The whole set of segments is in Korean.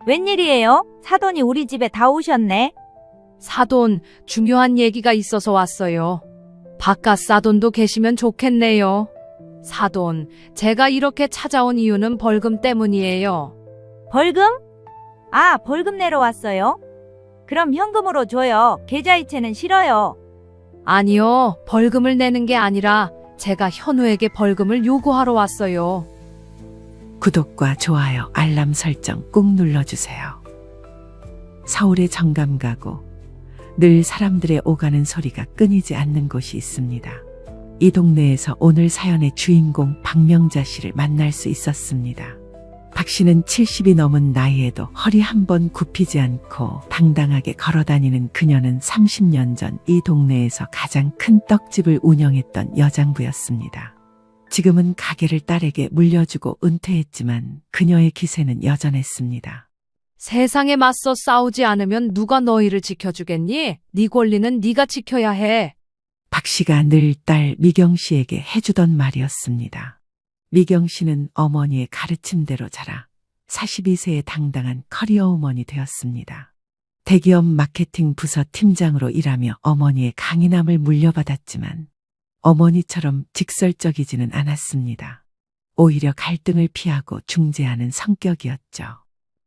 웬일이에요? 사돈이 우리 집에 다 오셨네. 사돈, 중요한 얘기가 있어서 왔어요. 바깥 사돈도 계시면 좋겠네요. 사돈, 제가 이렇게 찾아온 이유는 벌금 때문이에요. 벌금? 아, 벌금 내러 왔어요? 그럼 현금으로 줘요. 계좌이체는 싫어요. 아니요, 벌금을 내는 게 아니라 제가 현우에게 벌금을 요구하러 왔어요. 구독과 좋아요, 알람 설정 꾹 눌러주세요. 서울의 정감가고 늘 사람들의 오가는 소리가 끊이지 않는 곳이 있습니다. 이 동네에서 오늘 사연의 주인공 박명자 씨를 만날 수 있었습니다. 박 씨는 70이 넘은 나이에도 허리 한 번 굽히지 않고 당당하게 걸어다니는 그녀는 30년 전 이 동네에서 가장 큰 떡집을 운영했던 여장부였습니다. 지금은 가게를 딸에게 물려주고 은퇴했지만 그녀의 기세는 여전했습니다. 세상에 맞서 싸우지 않으면 누가 너희를 지켜주겠니? 네 권리는 네가 지켜야 해. 박 씨가 늘 딸 미경 씨에게 해주던 말이었습니다. 미경 씨는 어머니의 가르침대로 자라 42세에 당당한 커리어우먼이 되었습니다. 대기업 마케팅 부서 팀장으로 일하며 어머니의 강인함을 물려받았지만 어머니처럼 직설적이지는 않았습니다. 오히려 갈등을 피하고 중재하는 성격이었죠.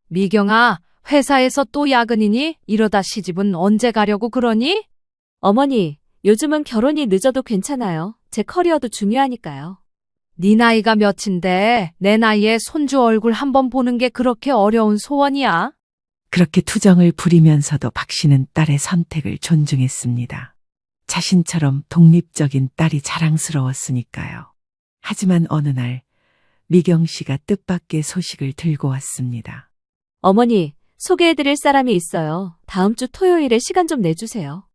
미경아, 회사에서 또 야근이니? 이러다 시집은 언제 가려고 그러니? 어머니, 요즘은 결혼이 늦어도 괜찮아요. 제 커리어도 중요하니까요. 네 나이가 몇인데 내 나이에 손주 얼굴 한번 보는 게 그렇게 어려운 소원이야? 그렇게 투정을 부리면서도 박 씨는 딸의 선택을 존중했습니다. 자신처럼 독립적인 딸이 자랑스러웠으니까요. 하지만 어느 날 미경 씨가 뜻밖의 소식을 들고 왔습니다. 어머니, 소개해드릴 사람이 있어요. 다음 주 토요일에 시간 좀 내주세요.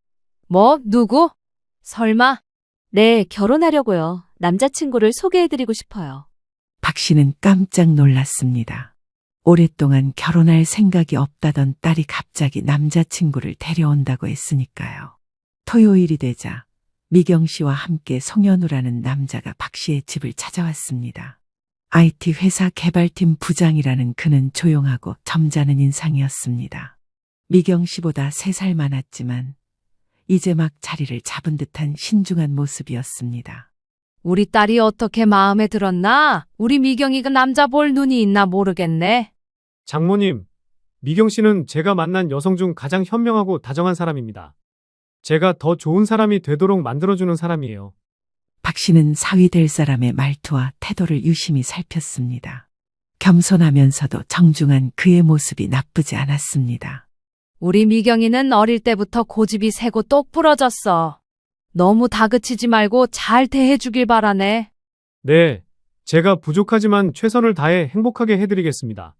뭐, 누구? 설마? 네, 결혼하려고요. 남자친구를 소개해드리고 싶어요. 박 씨는 깜짝 놀랐습니다. 오랫동안 결혼할 생각이 없다던 딸이 갑자기 남자친구를 데려온다고 했으니까요. 토요일이 되자 미경 씨와 함께 송현우라는 남자가 박 씨의 집을 찾아왔습니다. IT 회사 개발팀 부장이라는 그는 조용하고 점잖은 인상이었습니다. 미경 씨보다 3살 많았지만 이제 막 자리를 잡은 듯한 신중한 모습이었습니다. 우리 딸이 어떻게 마음에 들었나? 우리 미경이가 남자 볼 눈이 있나 모르겠네. 장모님, 미경 씨는 제가 만난 여성 중 가장 현명하고 다정한 사람입니다. 제가 더 좋은 사람이 되도록 만들어주는 사람이에요. 박 씨는 사위 될 사람의 말투와 태도를 유심히 살폈습니다. 겸손하면서도 정중한 그의 모습이 나쁘지 않았습니다. 우리 미경이는 어릴 때부터 고집이 세고 똑 부러졌어. 너무 다그치지 말고 잘 대해주길 바라네. 네, 제가 부족하지만 최선을 다해 행복하게 해드리겠습니다.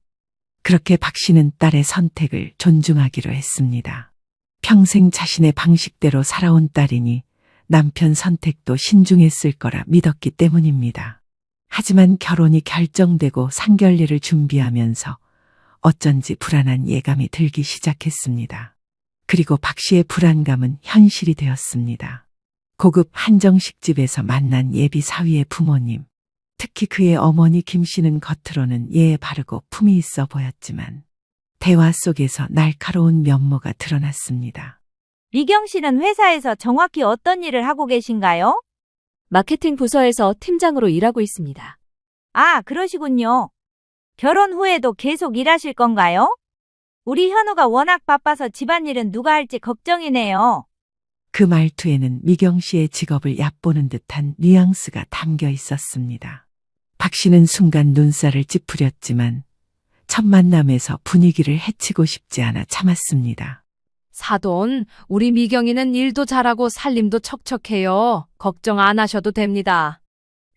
그렇게 박 씨는 딸의 선택을 존중하기로 했습니다. 평생 자신의 방식대로 살아온 딸이니 남편 선택도 신중했을 거라 믿었기 때문입니다. 하지만 결혼이 결정되고 상견례를 준비하면서 어쩐지 불안한 예감이 들기 시작했습니다. 그리고 박 씨의 불안감은 현실이 되었습니다. 고급 한정식집에서 만난 예비 사위의 부모님, 특히 그의 어머니 김 씨는 겉으로는 예에 바르고 품이 있어 보였지만 대화 속에서 날카로운 면모가 드러났습니다. 미경 씨는 회사에서 정확히 어떤 일을 하고 계신가요? 마케팅 부서에서 팀장으로 일하고 있습니다. 아, 그러시군요. 결혼 후에도 계속 일하실 건가요? 우리 현우가 워낙 바빠서 집안일은 누가 할지 걱정이네요. 그 말투에는 미경 씨의 직업을 얕보는 듯한 뉘앙스가 담겨 있었습니다. 박 씨는 순간 눈살을 찌푸렸지만 첫 만남에서 분위기를 해치고 싶지 않아 참았습니다. 사돈, 우리 미경이는 일도 잘하고 살림도 척척해요. 걱정 안 하셔도 됩니다.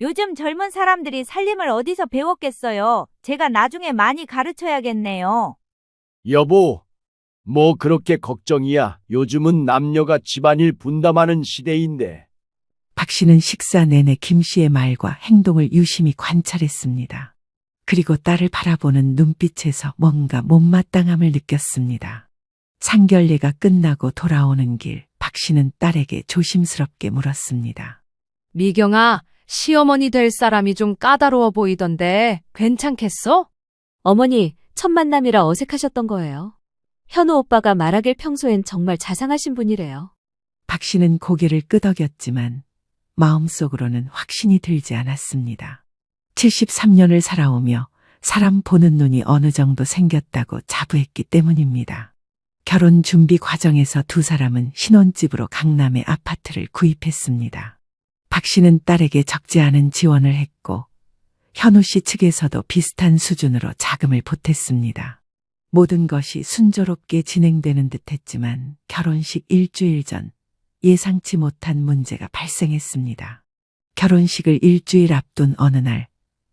요즘 젊은 사람들이 살림을 어디서 배웠겠어요. 제가 나중에 많이 가르쳐야겠네요. 여보, 뭐 그렇게 걱정이야. 요즘은 남녀가 집안일 분담하는 시대인데. 박 씨는 식사 내내 김 씨의 말과 행동을 유심히 관찰했습니다. 그리고 딸을 바라보는 눈빛에서 뭔가 못마땅함을 느꼈습니다. 상견례가 끝나고 돌아오는 길, 박 씨는 딸에게 조심스럽게 물었습니다. 미경아, 시어머니 될 사람이 좀 까다로워 보이던데 괜찮겠어? 어머니, 첫 만남이라 어색하셨던 거예요. 현우 오빠가 말하길 평소엔 정말 자상하신 분이래요. 박 씨는 고개를 끄덕였지만 마음속으로는 확신이 들지 않았습니다. 73년을 살아오며 사람 보는 눈이 어느 정도 생겼다고 자부했기 때문입니다. 결혼 준비 과정에서 두 사람은 신혼집으로 강남의 아파트를 구입했습니다. 박 씨는 딸에게 적지 않은 지원을 했고 현우 씨 측에서도 비슷한 수준으로 자금을 보탰습니다. 모든 것이 순조롭게 진행되는 듯했지만 결혼식 일주일 전 예상치 못한 문제가 발생했습니다. 결혼식을 일주일 앞둔 어느 날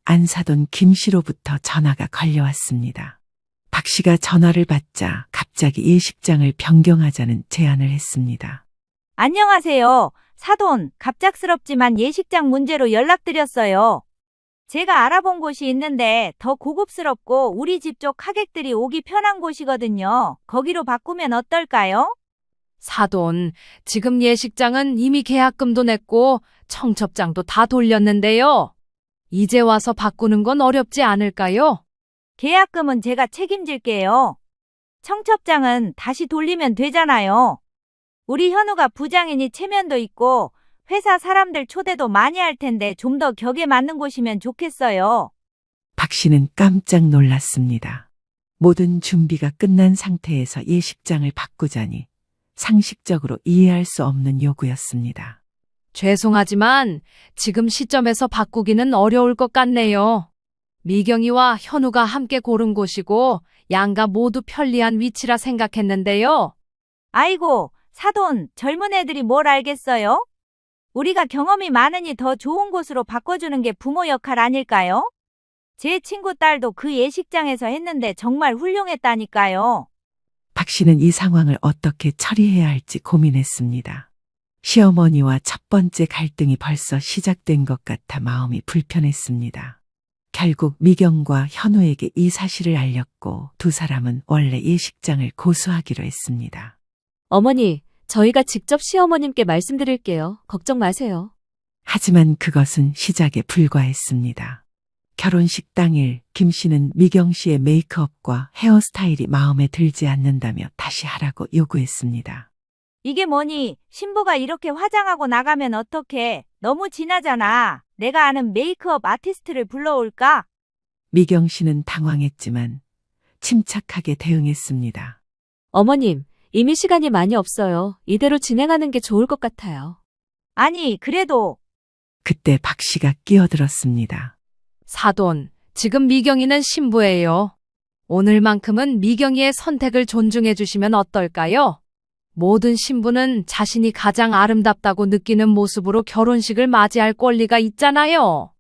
안사돈 김 씨로부터 전화가 걸려왔습니다. 박 씨가 전화를 받자 갑자기 예식장을 변경하자는 제안을 했습니다. 안녕하세요. 사돈, 갑작스럽지만 예식장 문제로 연락드렸어요. 제가 알아본 곳이 있는데 더 고급스럽고 우리 집 쪽 하객들이 오기 편한 곳이거든요. 거기로 바꾸면 어떨까요? 사돈, 지금 예식장은 이미 계약금도 냈고 청첩장도 다 돌렸는데요. 이제 와서 바꾸는 건 어렵지 않을까요? 계약금은 제가 책임질게요. 청첩장은 다시 돌리면 되잖아요. 우리 현우가 부장이니 체면도 있고 회사 사람들 초대도 많이 할 텐데 좀 더 격에 맞는 곳이면 좋겠어요. 박 씨는 깜짝 놀랐습니다. 모든 준비가 끝난 상태에서 예식장을 바꾸자니 상식적으로 이해할 수 없는 요구였습니다. 죄송하지만 지금 시점에서 바꾸기는 어려울 것 같네요. 미경이와 현우가 함께 고른 곳이고 양가 모두 편리한 위치라 생각했는데요. 아이고, 사돈, 젊은 애들이 뭘 알겠어요? 우리가 경험이 많으니 더 좋은 곳으로 바꿔주는 게 부모 역할 아닐까요? 제 친구 딸도 그 예식장에서 했는데 정말 훌륭했다니까요. 박 씨는 이 상황을 어떻게 처리해야 할지 고민했습니다. 시어머니와 첫 번째 갈등이 벌써 시작된 것 같아 마음이 불편했습니다. 결국 미경과 현우에게 이 사실을 알렸고 두 사람은 원래 예식장을 고수하기로 했습니다. 어머니, 저희가 직접 시어머님께 말씀드릴게요. 걱정 마세요. 하지만 그것은 시작에 불과했습니다. 결혼식 당일 김 씨는 미경 씨의 메이크업과 헤어스타일이 마음에 들지 않는다며 다시 하라고 요구했습니다. 이게 뭐니? 신부가 이렇게 화장하고 나가면 어떡해? 너무 진하잖아. 내가 아는 메이크업 아티스트를 불러올까? 미경 씨는 당황했지만 침착하게 대응했습니다. 어머님, 이미 시간이 많이 없어요. 이대로 진행하는 게 좋을 것 같아요. 아니, 그래도 그때 박 씨가 끼어들었습니다. 사돈, 지금 미경이는 신부예요. 오늘만큼은 미경이의 선택을 존중해 주시면 어떨까요? 모든 신부는 자신이 가장 아름답다고 느끼는 모습으로 결혼식을 맞이할 권리가 있잖아요.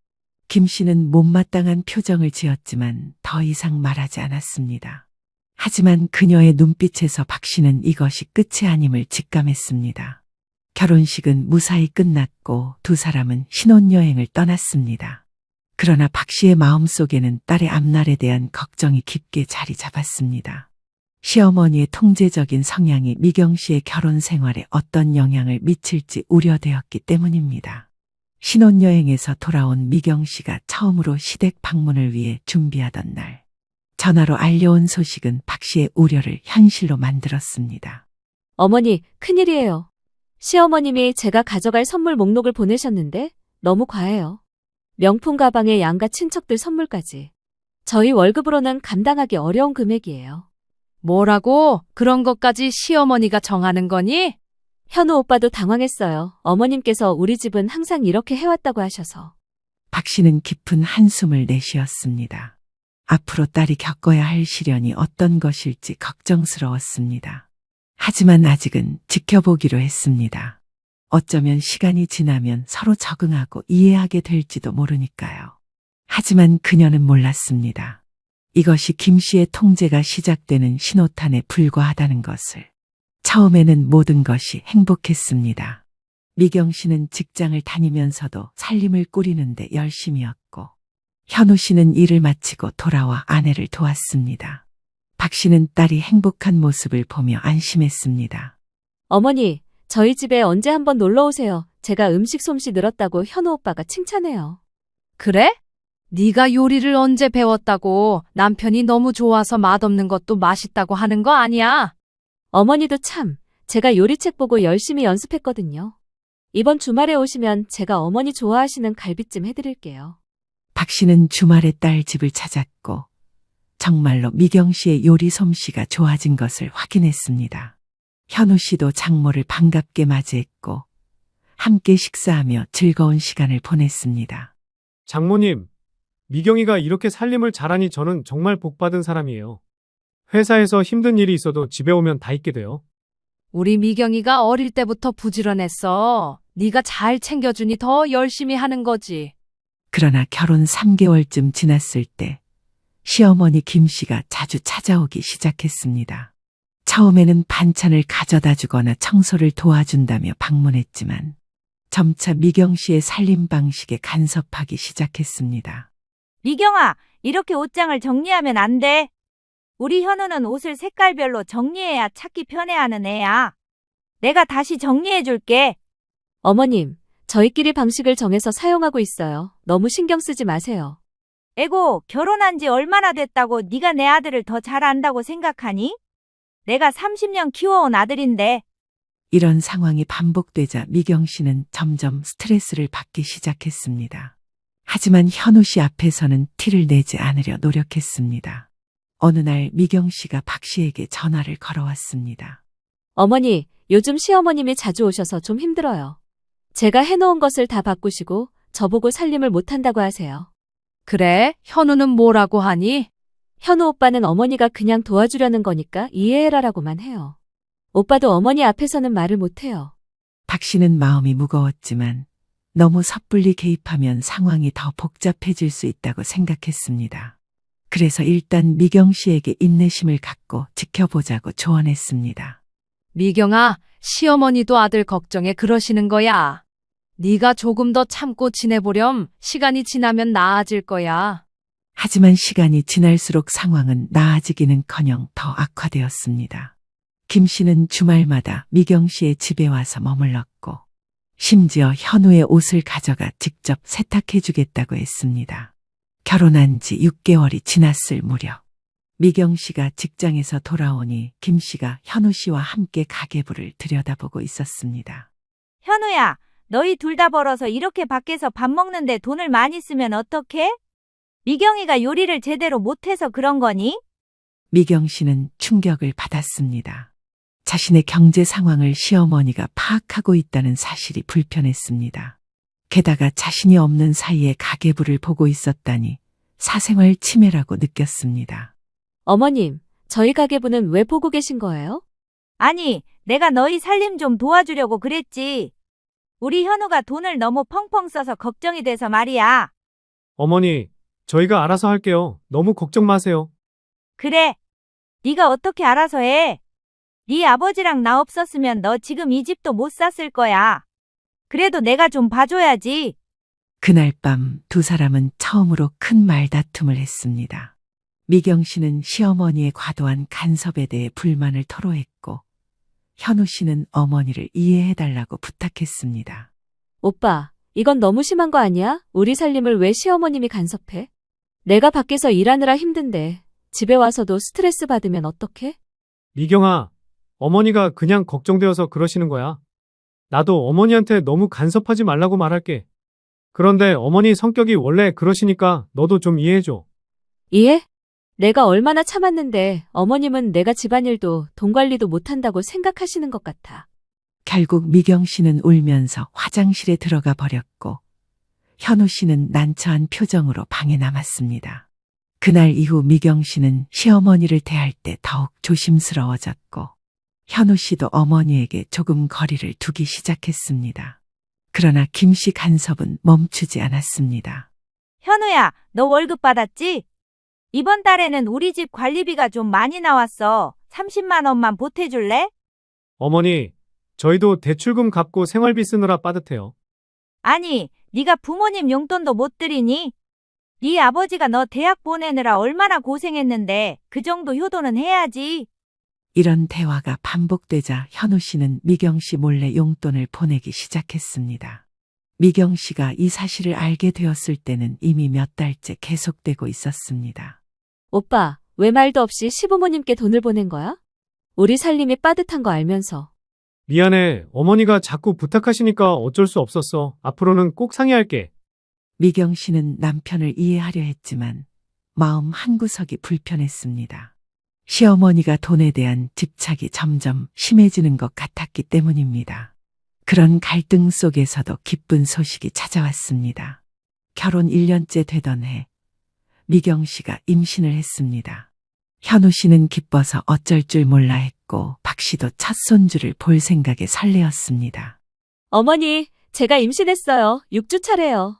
김 씨는 못마땅한 표정을 지었지만 더 이상 말하지 않았습니다. 하지만 그녀의 눈빛에서 박 씨는 이것이 끝이 아님을 직감했습니다. 결혼식은 무사히 끝났고 두 사람은 신혼여행을 떠났습니다. 그러나 박 씨의 마음속에는 딸의 앞날에 대한 걱정이 깊게 자리 잡았습니다. 시어머니의 통제적인 성향이 미경 씨의 결혼 생활에 어떤 영향을 미칠지 우려되었기 때문입니다. 신혼여행에서 돌아온 미경 씨가 처음으로 시댁 방문을 위해 준비하던 날, 전화로 알려온 소식은 박 씨의 우려를 현실로 만들었습니다. 어머니, 큰일이에요. 시어머님이 제가 가져갈 선물 목록을 보내셨는데 너무 과해요. 명품 가방에 양가 친척들 선물까지. 저희 월급으로는 감당하기 어려운 금액이에요. 뭐라고? 그런 것까지 시어머니가 정하는 거니? 현우 오빠도 당황했어요. 어머님께서 우리 집은 항상 이렇게 해왔다고 하셔서. 박 씨는 깊은 한숨을 내쉬었습니다. 앞으로 딸이 겪어야 할 시련이 어떤 것일지 걱정스러웠습니다. 하지만 아직은 지켜보기로 했습니다. 어쩌면 시간이 지나면 서로 적응하고 이해하게 될지도 모르니까요. 하지만 그녀는 몰랐습니다. 이것이 김 씨의 통제가 시작되는 신호탄에 불과하다는 것을. 처음에는 모든 것이 행복했습니다. 미경 씨는 직장을 다니면서도 살림을 꾸리는데 열심이었고, 현우 씨는 일을 마치고 돌아와 아내를 도왔습니다. 박 씨는 딸이 행복한 모습을 보며 안심했습니다. 어머니, 저희 집에 언제 한번 놀러 오세요. 제가 음식 솜씨 늘었다고 현우 오빠가 칭찬해요. 그래? 네가 요리를 언제 배웠다고 남편이 너무 좋아서 맛없는 것도 맛있다고 하는 거 아니야? 어머니도 참, 제가 요리책 보고 열심히 연습했거든요. 이번 주말에 오시면 제가 어머니 좋아하시는 갈비찜 해드릴게요. 박 씨는 주말에 딸 집을 찾았고 정말로 미경 씨의 요리 솜씨가 좋아진 것을 확인했습니다. 현우 씨도 장모를 반갑게 맞이했고 함께 식사하며 즐거운 시간을 보냈습니다. 장모님, 미경이가 이렇게 살림을 잘하니 저는 정말 복받은 사람이에요. 회사에서 힘든 일이 있어도 집에 오면 다 있게 돼요. 우리 미경이가 어릴 때부터 부지런했어. 네가 잘 챙겨주니 더 열심히 하는 거지. 그러나 결혼 3개월쯤 지났을 때 시어머니 김 씨가 자주 찾아오기 시작했습니다. 처음에는 반찬을 가져다 주거나 청소를 도와준다며 방문했지만 점차 미경 씨의 살림 방식에 간섭하기 시작했습니다. 미경아, 이렇게 옷장을 정리하면 안 돼. 우리 현우는 옷을 색깔별로 정리해야 찾기 편해하는 애야. 내가 다시 정리해 줄게. 어머님, 저희끼리 방식을 정해서 사용하고 있어요. 너무 신경 쓰지 마세요. 에고, 결혼한 지 얼마나 됐다고 네가 내 아들을 더 잘 안다고 생각하니? 내가 30년 키워온 아들인데. 이런 상황이 반복되자 미경 씨는 점점 스트레스를 받기 시작했습니다. 하지만 현우 씨 앞에서는 티를 내지 않으려 노력했습니다. 어느 날 미경 씨가 박 씨에게 전화를 걸어왔습니다. 어머니, 요즘 시어머님이 자주 오셔서 좀 힘들어요. 제가 해놓은 것을 다 바꾸시고 저보고 살림을 못한다고 하세요. 그래? 현우는 뭐라고 하니? 현우 오빠는 어머니가 그냥 도와주려는 거니까 이해해라라고만 해요. 오빠도 어머니 앞에서는 말을 못해요. 박 씨는 마음이 무거웠지만 너무 섣불리 개입하면 상황이 더 복잡해질 수 있다고 생각했습니다. 그래서 일단 미경 씨에게 인내심을 갖고 지켜보자고 조언했습니다. 미경아, 시어머니도 아들 걱정에 그러시는 거야. 네가 조금 더 참고 지내보렴. 시간이 지나면 나아질 거야. 하지만 시간이 지날수록 상황은 나아지기는커녕 더 악화되었습니다. 김 씨는 주말마다 미경 씨의 집에 와서 머물렀고 심지어 현우의 옷을 가져가 직접 세탁해주겠다고 했습니다. 결혼한 지 6개월이 지났을 무렵 미경 씨가 직장에서 돌아오니 김 씨가 현우 씨와 함께 가계부를 들여다보고 있었습니다. 현우야, 너희 둘 다 벌어서 이렇게 밖에서 밥 먹는데 돈을 많이 쓰면 어떡해? 미경이가 요리를 제대로 못해서 그런 거니? 미경 씨는 충격을 받았습니다. 자신의 경제 상황을 시어머니가 파악하고 있다는 사실이 불편했습니다. 게다가 자신이 없는 사이에 가계부를 보고 있었다니 사생활 침해라고 느꼈습니다. 어머님, 저희 가계부는 왜 보고 계신 거예요? 아니, 내가 너희 살림 좀 도와주려고 그랬지. 우리 현우가 돈을 너무 펑펑 써서 걱정이 돼서 말이야. 어머니, 저희가 알아서 할게요. 너무 걱정 마세요. 그래. 네가 어떻게 알아서 해. 네 아버지랑 나 없었으면 너 지금 이 집도 못 샀을 거야. 그래도 내가 좀 봐줘야지. 그날 밤 두 사람은 처음으로 큰 말다툼을 했습니다. 미경 씨는 시어머니의 과도한 간섭에 대해 불만을 토로했고 현우 씨는 어머니를 이해해달라고 부탁했습니다. 오빠, 이건 너무 심한 거 아니야? 우리 살림을 왜 시어머님이 간섭해? 내가 밖에서 일하느라 힘든데 집에 와서도 스트레스 받으면 어떡해? 미경아, 어머니가 그냥 걱정되어서 그러시는 거야. 나도 어머니한테 너무 간섭하지 말라고 말할게. 그런데 어머니 성격이 원래 그러시니까 너도 좀 이해해줘. 이해? 내가 얼마나 참았는데 어머님은 내가 집안일도 돈 관리도 못한다고 생각하시는 것 같아. 결국 미경 씨는 울면서 화장실에 들어가 버렸고 현우 씨는 난처한 표정으로 방에 남았습니다. 그날 이후 미경 씨는 시어머니를 대할 때 더욱 조심스러워졌고 현우 씨도 어머니에게 조금 거리를 두기 시작했습니다. 그러나 김 씨 간섭은 멈추지 않았습니다. 현우야, 너 월급 받았지? 이번 달에는 우리 집 관리비가 좀 많이 나왔어. 30만 원만 보태줄래? 어머니, 저희도 대출금 갚고 생활비 쓰느라 빠듯해요. 아니, 네가 부모님 용돈도 못 드리니? 네 아버지가 너 대학 보내느라 얼마나 고생했는데 그 정도 효도는 해야지. 이런 대화가 반복되자 현우 씨는 미경 씨 몰래 용돈을 보내기 시작했습니다. 미경 씨가 이 사실을 알게 되었을 때는 이미 몇 달째 계속되고 있었습니다. 오빠, 왜 말도 없이 시부모님께 돈을 보낸 거야? 우리 살림이 빠듯한 거 알면서. 미안해. 어머니가 자꾸 부탁하시니까 어쩔 수 없었어. 앞으로는 꼭 상의할게. 미경 씨는 남편을 이해하려 했지만 마음 한구석이 불편했습니다. 시어머니가 돈에 대한 집착이 점점 심해지는 것 같았기 때문입니다. 그런 갈등 속에서도 기쁜 소식이 찾아왔습니다. 결혼 1년째 되던 해, 미경 씨가 임신을 했습니다. 현우 씨는 기뻐서 어쩔 줄 몰라 했고 박 씨도 첫 손주를 볼 생각에 설레었습니다. 어머니, 제가 임신했어요. 6주 차래요.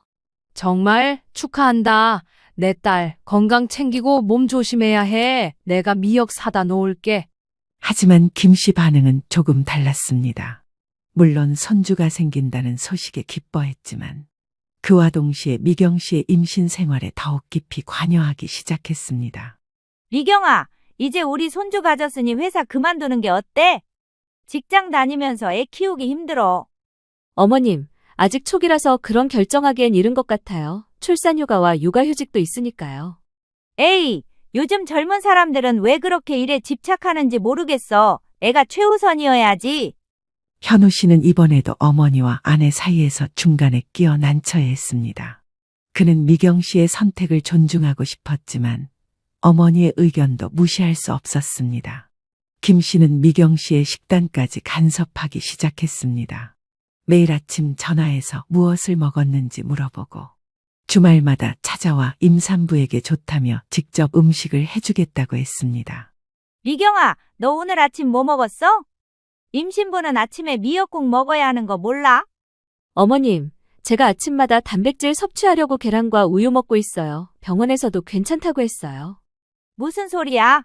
정말 축하한다. 내 딸 건강 챙기고 몸 조심해야 해. 내가 미역 사다 놓을게. 하지만 김 씨 반응은 조금 달랐습니다. 물론 손주가 생긴다는 소식에 기뻐했지만 그와 동시에 미경 씨의 임신 생활에 더욱 깊이 관여하기 시작했습니다. 미경아, 이제 우리 손주 가졌으니 회사 그만두는 게 어때? 직장 다니면서 애 키우기 힘들어. 어머님, 아직 초기라서 그런 결정하기엔 이른 것 같아요. 출산휴가와 육아휴직도 있으니까요. 에이, 요즘 젊은 사람들은 왜 그렇게 일에 집착하는지 모르겠어. 애가 최우선이어야지. 현우 씨는 이번에도 어머니와 아내 사이에서 중간에 끼어 난처해 했습니다. 그는 미경 씨의 선택을 존중하고 싶었지만 어머니의 의견도 무시할 수 없었습니다. 김 씨는 미경 씨의 식단까지 간섭하기 시작했습니다. 매일 아침 전화해서 무엇을 먹었는지 물어보고 주말마다 찾아와 임산부에게 좋다며 직접 음식을 해주겠다고 했습니다. 미경아, 너 오늘 아침 뭐 먹었어? 임신부는 아침에 미역국 먹어야 하는 거 몰라? 어머님, 제가 아침마다 단백질 섭취하려고 계란과 우유 먹고 있어요. 병원에서도 괜찮다고 했어요. 무슨 소리야?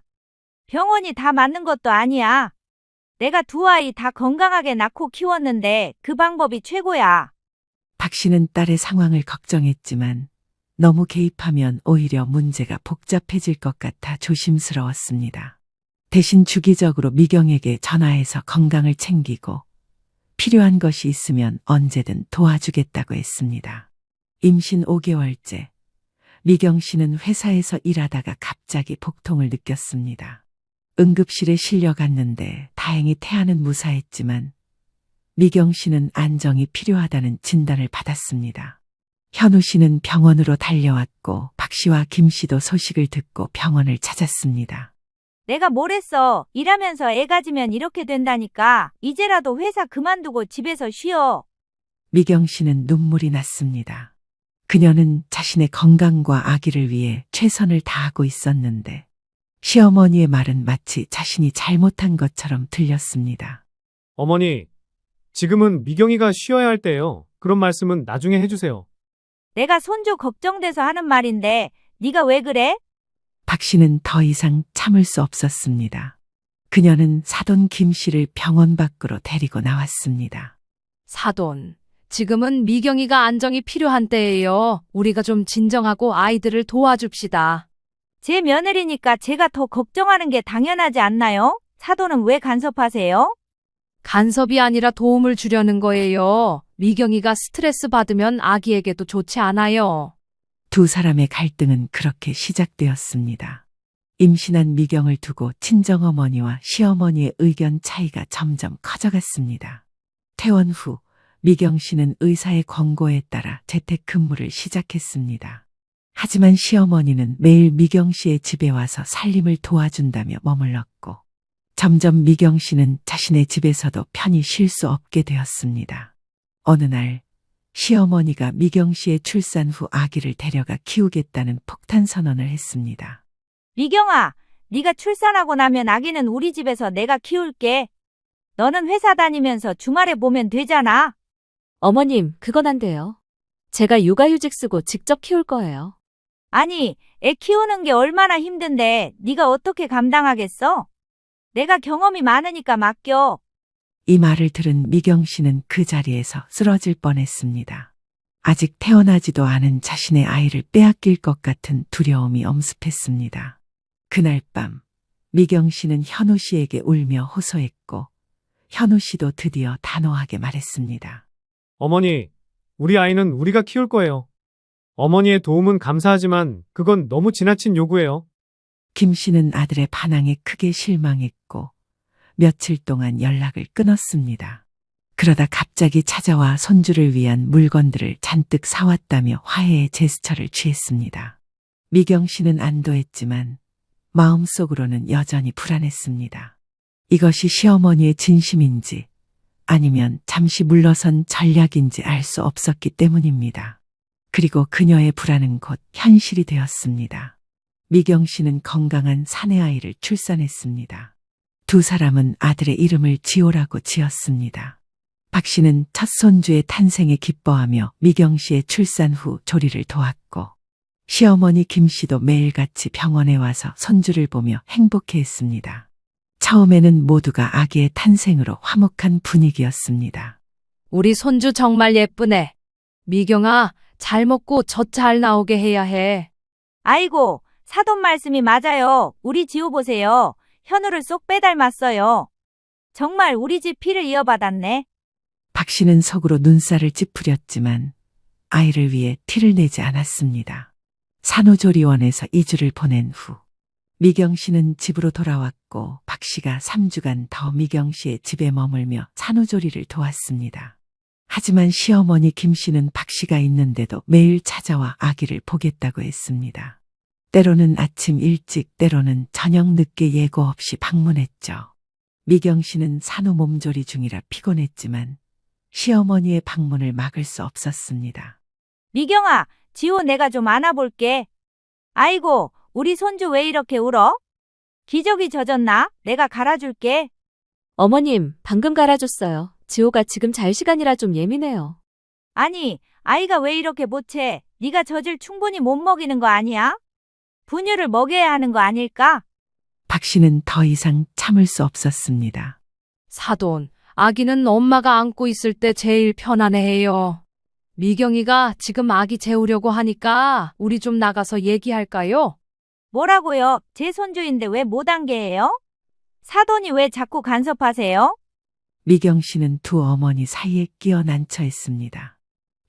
병원이 다 맞는 것도 아니야. 내가 두 아이 다 건강하게 낳고 키웠는데 그 방법이 최고야. 박 씨는 딸의 상황을 걱정했지만 너무 개입하면 오히려 문제가 복잡해질 것 같아 조심스러웠습니다. 대신 주기적으로 미경에게 전화해서 건강을 챙기고 필요한 것이 있으면 언제든 도와주겠다고 했습니다. 임신 5개월째, 미경 씨는 회사에서 일하다가 갑자기 복통을 느꼈습니다. 응급실에 실려갔는데 다행히 태아는 무사했지만 미경 씨는 안정이 필요하다는 진단을 받았습니다. 현우 씨는 병원으로 달려왔고 박 씨와 김 씨도 소식을 듣고 병원을 찾았습니다. 내가 뭘 했어? 일하면서 애 가지면 이렇게 된다니까. 이제라도 회사 그만두고 집에서 쉬어. 미경 씨는 눈물이 났습니다. 그녀는 자신의 건강과 아기를 위해 최선을 다하고 있었는데 시어머니의 말은 마치 자신이 잘못한 것처럼 들렸습니다. 어머니, 지금은 미경이가 쉬어야 할 때예요. 그런 말씀은 나중에 해주세요. 내가 손주 걱정돼서 하는 말인데 네가 왜 그래? 박 씨는 더 이상 참을 수 없었습니다. 그녀는 사돈 김 씨를 병원 밖으로 데리고 나왔습니다. 사돈, 지금은 미경이가 안정이 필요한 때예요. 우리가 좀 진정하고 아이들을 도와줍시다. 제 며느리니까 제가 더 걱정하는 게 당연하지 않나요? 사돈은 왜 간섭하세요? 간섭이 아니라 도움을 주려는 거예요. 미경이가 스트레스 받으면 아기에게도 좋지 않아요. 두 사람의 갈등은 그렇게 시작되었습니다. 임신한 미경을 두고 친정어머니와 시어머니의 의견 차이가 점점 커져갔습니다. 퇴원 후 미경 씨는 의사의 권고에 따라 재택근무를 시작했습니다. 하지만 시어머니는 매일 미경 씨의 집에 와서 살림을 도와준다며 머물렀고 점점 미경 씨는 자신의 집에서도 편히 쉴 수 없게 되었습니다. 어느 날 시어머니가 미경 씨의 출산 후 아기를 데려가 키우겠다는 폭탄 선언을 했습니다. 미경아, 네가 출산하고 나면 아기는 우리 집에서 내가 키울게. 너는 회사 다니면서 주말에 보면 되잖아. 어머님, 그건 안 돼요. 제가 육아휴직 쓰고 직접 키울 거예요. 아니, 애 키우는 게 얼마나 힘든데 네가 어떻게 감당하겠어? 내가 경험이 많으니까 맡겨. 이 말을 들은 미경 씨는 그 자리에서 쓰러질 뻔했습니다. 아직 태어나지도 않은 자신의 아이를 빼앗길 것 같은 두려움이 엄습했습니다. 그날 밤 미경 씨는 현우 씨에게 울며 호소했고 현우 씨도 드디어 단호하게 말했습니다. 어머니, 우리 아이는 우리가 키울 거예요. 어머니의 도움은 감사하지만 그건 너무 지나친 요구예요. 김 씨는 아들의 반항에 크게 실망했고 며칠 동안 연락을 끊었습니다. 그러다 갑자기 찾아와 손주를 위한 물건들을 잔뜩 사왔다며 화해의 제스처를 취했습니다. 미경 씨는 안도했지만 마음속으로는 여전히 불안했습니다. 이것이 시어머니의 진심인지 아니면 잠시 물러선 전략인지 알 수 없었기 때문입니다. 그리고 그녀의 불안은 곧 현실이 되었습니다. 미경 씨는 건강한 사내아이를 출산했습니다. 두 사람은 아들의 이름을 지호라고 지었습니다. 박 씨는 첫 손주의 탄생에 기뻐하며 미경 씨의 출산 후 조리를 도왔고 시어머니 김 씨도 매일같이 병원에 와서 손주를 보며 행복해했습니다. 처음에는 모두가 아기의 탄생으로 화목한 분위기였습니다. 우리 손주 정말 예쁘네. 미경아, 잘 먹고 젖 잘 나오게 해야 해. 아이고, 사돈 말씀이 맞아요. 우리 지호 보세요. 현우를 쏙 빼닮았어요. 정말 우리 집 피를 이어받았네. 박 씨는 속으로 눈살을 찌푸렸지만 아이를 위해 티를 내지 않았습니다. 산후조리원에서 2주를 보낸 후 미경 씨는 집으로 돌아왔고 박 씨가 3주간 더 미경 씨의 집에 머물며 산후조리를 도왔습니다. 하지만 시어머니 김 씨는 박 씨가 있는데도 매일 찾아와 아기를 보겠다고 했습니다. 때로는 아침 일찍, 때로는 저녁 늦게 예고 없이 방문했죠. 미경 씨는 산후 몸조리 중이라 피곤했지만 시어머니의 방문을 막을 수 없었습니다. 미경아, 지호 내가 좀 안아볼게. 아이고, 우리 손주 왜 이렇게 울어? 기저귀 젖었나? 내가 갈아줄게. 어머님, 방금 갈아줬어요. 지호가 지금 잘 시간이라 좀 예민해요. 아니, 아이가 왜 이렇게 못해? 네가 젖을 충분히 못 먹이는 거 아니야? 분유를 먹여야 하는 거 아닐까? 박 씨는 더 이상 참을 수 없었습니다. 사돈, 아기는 엄마가 안고 있을 때 제일 편안해해요. 미경이가 지금 아기 재우려고 하니까 우리 좀 나가서 얘기할까요? 뭐라고요? 제 손주인데 왜 못 안게 해요? 사돈이 왜 자꾸 간섭하세요? 미경 씨는 두 어머니 사이에 끼어 난처했습니다.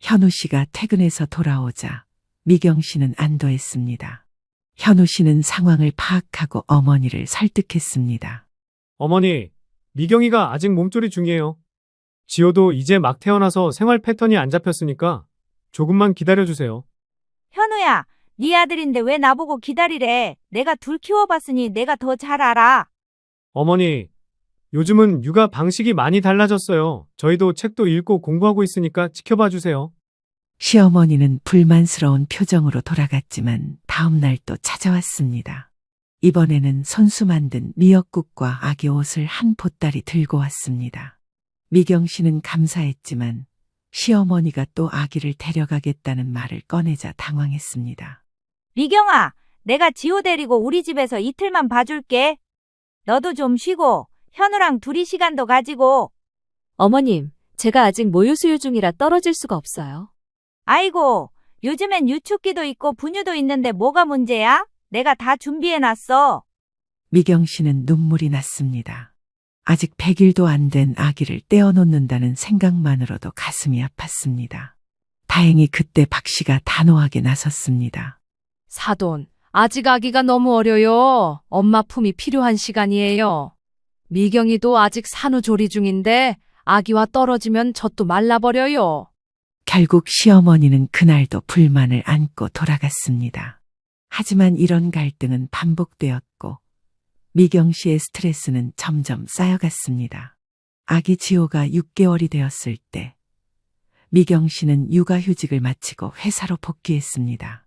현우 씨가 퇴근해서 돌아오자 미경 씨는 안도했습니다. 현우 씨는 상황을 파악하고 어머니를 설득했습니다. 어머니, 미경이가 아직 몸조리 중이에요. 지호도 이제 막 태어나서 생활 패턴이 안 잡혔으니까 조금만 기다려주세요. 현우야, 네 아들인데 왜 나보고 기다리래? 내가 둘 키워봤으니 내가 더 잘 알아. 어머니, 요즘은 육아 방식이 많이 달라졌어요. 저희도 책도 읽고 공부하고 있으니까 지켜봐 주세요. 시어머니는 불만스러운 표정으로 돌아갔지만 다음 날 또 찾아왔습니다. 이번에는 손수 만든 미역국과 아기 옷을 한 보따리 들고 왔습니다. 미경 씨는 감사했지만 시어머니가 또 아기를 데려가겠다는 말을 꺼내자 당황했습니다. 미경아, 내가 지호 데리고 우리 집에서 이틀만 봐줄게. 너도 좀 쉬고 현우랑 둘이 시간도 가지고. 어머님, 제가 아직 모유수유 중이라 떨어질 수가 없어요. 아이고, 요즘엔 유축기도 있고 분유도 있는데 뭐가 문제야? 내가 다 준비해놨어. 미경 씨는 눈물이 났습니다. 아직 100일도 안 된 아기를 떼어놓는다는 생각만으로도 가슴이 아팠습니다. 다행히 그때 박 씨가 단호하게 나섰습니다. 사돈, 아직 아기가 너무 어려요. 엄마 품이 필요한 시간이에요. 미경이도 아직 산후조리 중인데 아기와 떨어지면 젖도 말라버려요. 결국 시어머니는 그날도 불만을 안고 돌아갔습니다. 하지만 이런 갈등은 반복되었고 미경 씨의 스트레스는 점점 쌓여갔습니다. 아기 지호가 6개월이 되었을 때 미경 씨는 육아휴직을 마치고 회사로 복귀했습니다.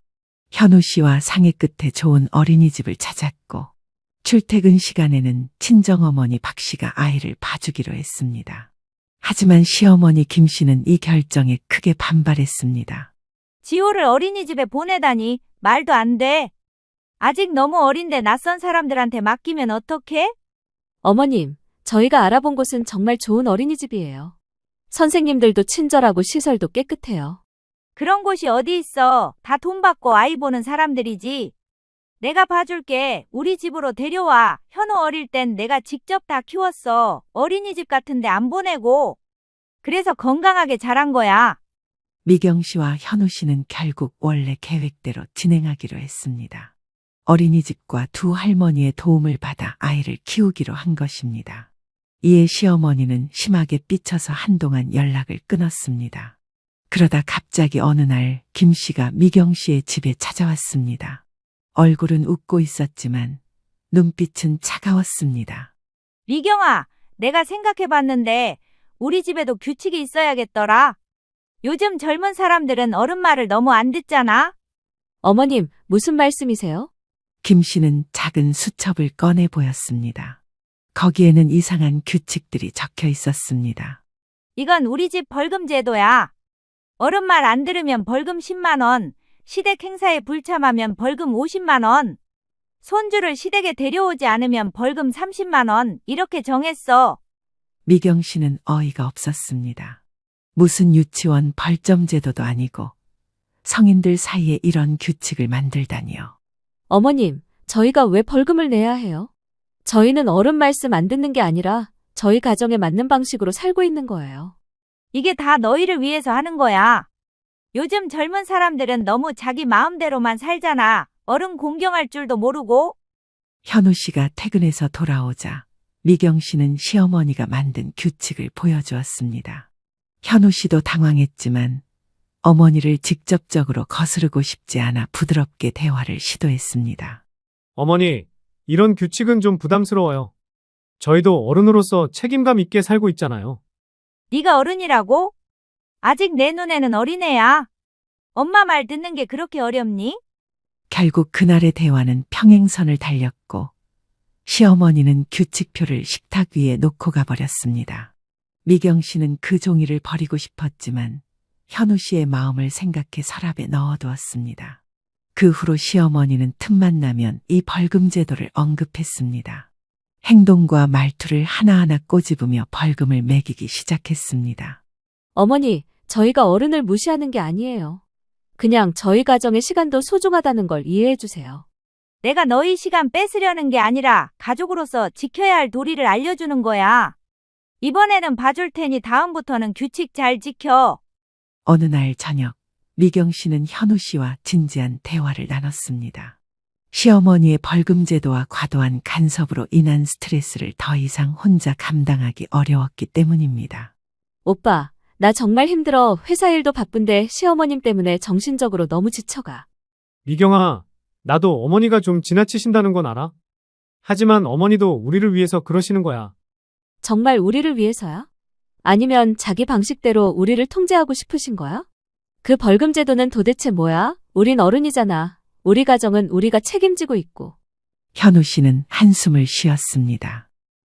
현우 씨와 상의 끝에 좋은 어린이집을 찾았고 출퇴근 시간에는 친정어머니 박 씨가 아이를 봐주기로 했습니다. 하지만 시어머니 김 씨는 이 결정에 크게 반발했습니다. 지호를 어린이집에 보내다니 말도 안 돼. 아직 너무 어린데 낯선 사람들한테 맡기면 어떡해? 어머님, 저희가 알아본 곳은 정말 좋은 어린이집이에요. 선생님들도 친절하고 시설도 깨끗해요. 그런 곳이 어디 있어. 다 돈 받고 아이 보는 사람들이지. 내가 봐줄게. 우리 집으로 데려와. 현우 어릴 땐 내가 직접 다 키웠어. 어린이집 같은데 안 보내고. 그래서 건강하게 자란 거야. 미경 씨와 현우 씨는 결국 원래 계획대로 진행하기로 했습니다. 어린이집과 두 할머니의 도움을 받아 아이를 키우기로 한 것입니다. 이에 시어머니는 심하게 삐쳐서 한동안 연락을 끊었습니다. 그러다 갑자기 어느 날 김 씨가 미경 씨의 집에 찾아왔습니다. 얼굴은 웃고 있었지만 눈빛은 차가웠습니다. 미경아, 내가 생각해봤는데 우리 집에도 규칙이 있어야겠더라. 요즘 젊은 사람들은 어른 말을 너무 안 듣잖아. 어머님, 무슨 말씀이세요? 김 씨는 작은 수첩을 꺼내 보였습니다. 거기에는 이상한 규칙들이 적혀 있었습니다. 이건 우리 집 벌금 제도야. 어른 말 안 들으면 벌금 10만 원, 시댁 행사에 불참하면 벌금 50만 원, 손주를 시댁에 데려오지 않으면 벌금 30만 원, 이렇게 정했어. 미경 씨는 어이가 없었습니다. 무슨 유치원 벌점 제도도 아니고 성인들 사이에 이런 규칙을 만들다니요. 어머님, 저희가 왜 벌금을 내야 해요? 저희는 어른 말씀 안 듣는 게 아니라 저희 가정에 맞는 방식으로 살고 있는 거예요. 이게 다 너희를 위해서 하는 거야. 요즘 젊은 사람들은 너무 자기 마음대로만 살잖아. 어른 공경할 줄도 모르고. 현우 씨가 퇴근해서 돌아오자 미경 씨는 시어머니가 만든 규칙을 보여주었습니다. 현우 씨도 당황했지만 어머니를 직접적으로 거스르고 싶지 않아 부드럽게 대화를 시도했습니다. 어머니, 이런 규칙은 좀 부담스러워요. 저희도 어른으로서 책임감 있게 살고 있잖아요. 네가 어른이라고? 아직 내 눈에는 어린애야. 엄마 말 듣는 게 그렇게 어렵니? 결국 그날의 대화는 평행선을 달렸고 시어머니는 규칙표를 식탁 위에 놓고 가버렸습니다. 미경 씨는 그 종이를 버리고 싶었지만 현우 씨의 마음을 생각해 서랍에 넣어두었습니다. 그 후로 시어머니는 틈만 나면 이 벌금 제도를 언급했습니다. 행동과 말투를 하나하나 꼬집으며 벌금을 매기기 시작했습니다. 어머니, 저희가 어른을 무시하는 게 아니에요. 그냥 저희 가정의 시간도 소중하다는 걸 이해해 주세요. 내가 너희 시간 뺏으려는 게 아니라 가족으로서 지켜야 할 도리를 알려주는 거야. 이번에는 봐줄 테니 다음부터는 규칙 잘 지켜. 어느 날 저녁, 미경 씨는 현우 씨와 진지한 대화를 나눴습니다. 시어머니의 벌금 제도와 과도한 간섭으로 인한 스트레스를 더 이상 혼자 감당하기 어려웠기 때문입니다. 오빠, 나 정말 힘들어. 회사 일도 바쁜데 시어머님 때문에 정신적으로 너무 지쳐가. 미경아, 나도 어머니가 좀 지나치신다는 건 알아. 하지만 어머니도 우리를 위해서 그러시는 거야. 정말 우리를 위해서야? 아니면 자기 방식대로 우리를 통제하고 싶으신 거야? 그 벌금 제도는 도대체 뭐야? 우린 어른이잖아. 우리 가정은 우리가 책임지고 있고. 현우 씨는 한숨을 쉬었습니다.